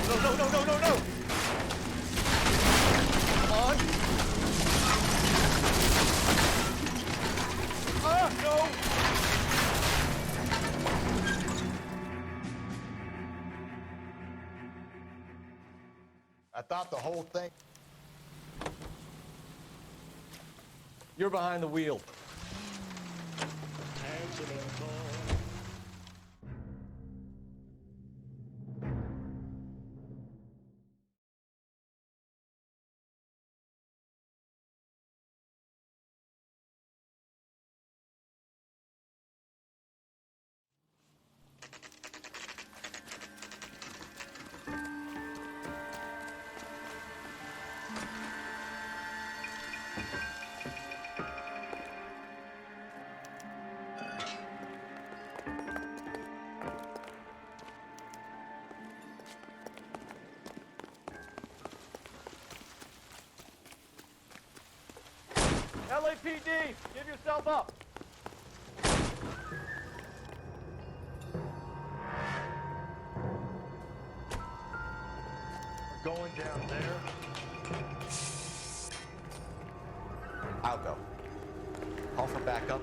No, no, no, no, no! Come on! Ah, no! I thought the whole thing... You're behind the wheel. LAPD, give yourself up. We're going down there. I'll go. Call for backup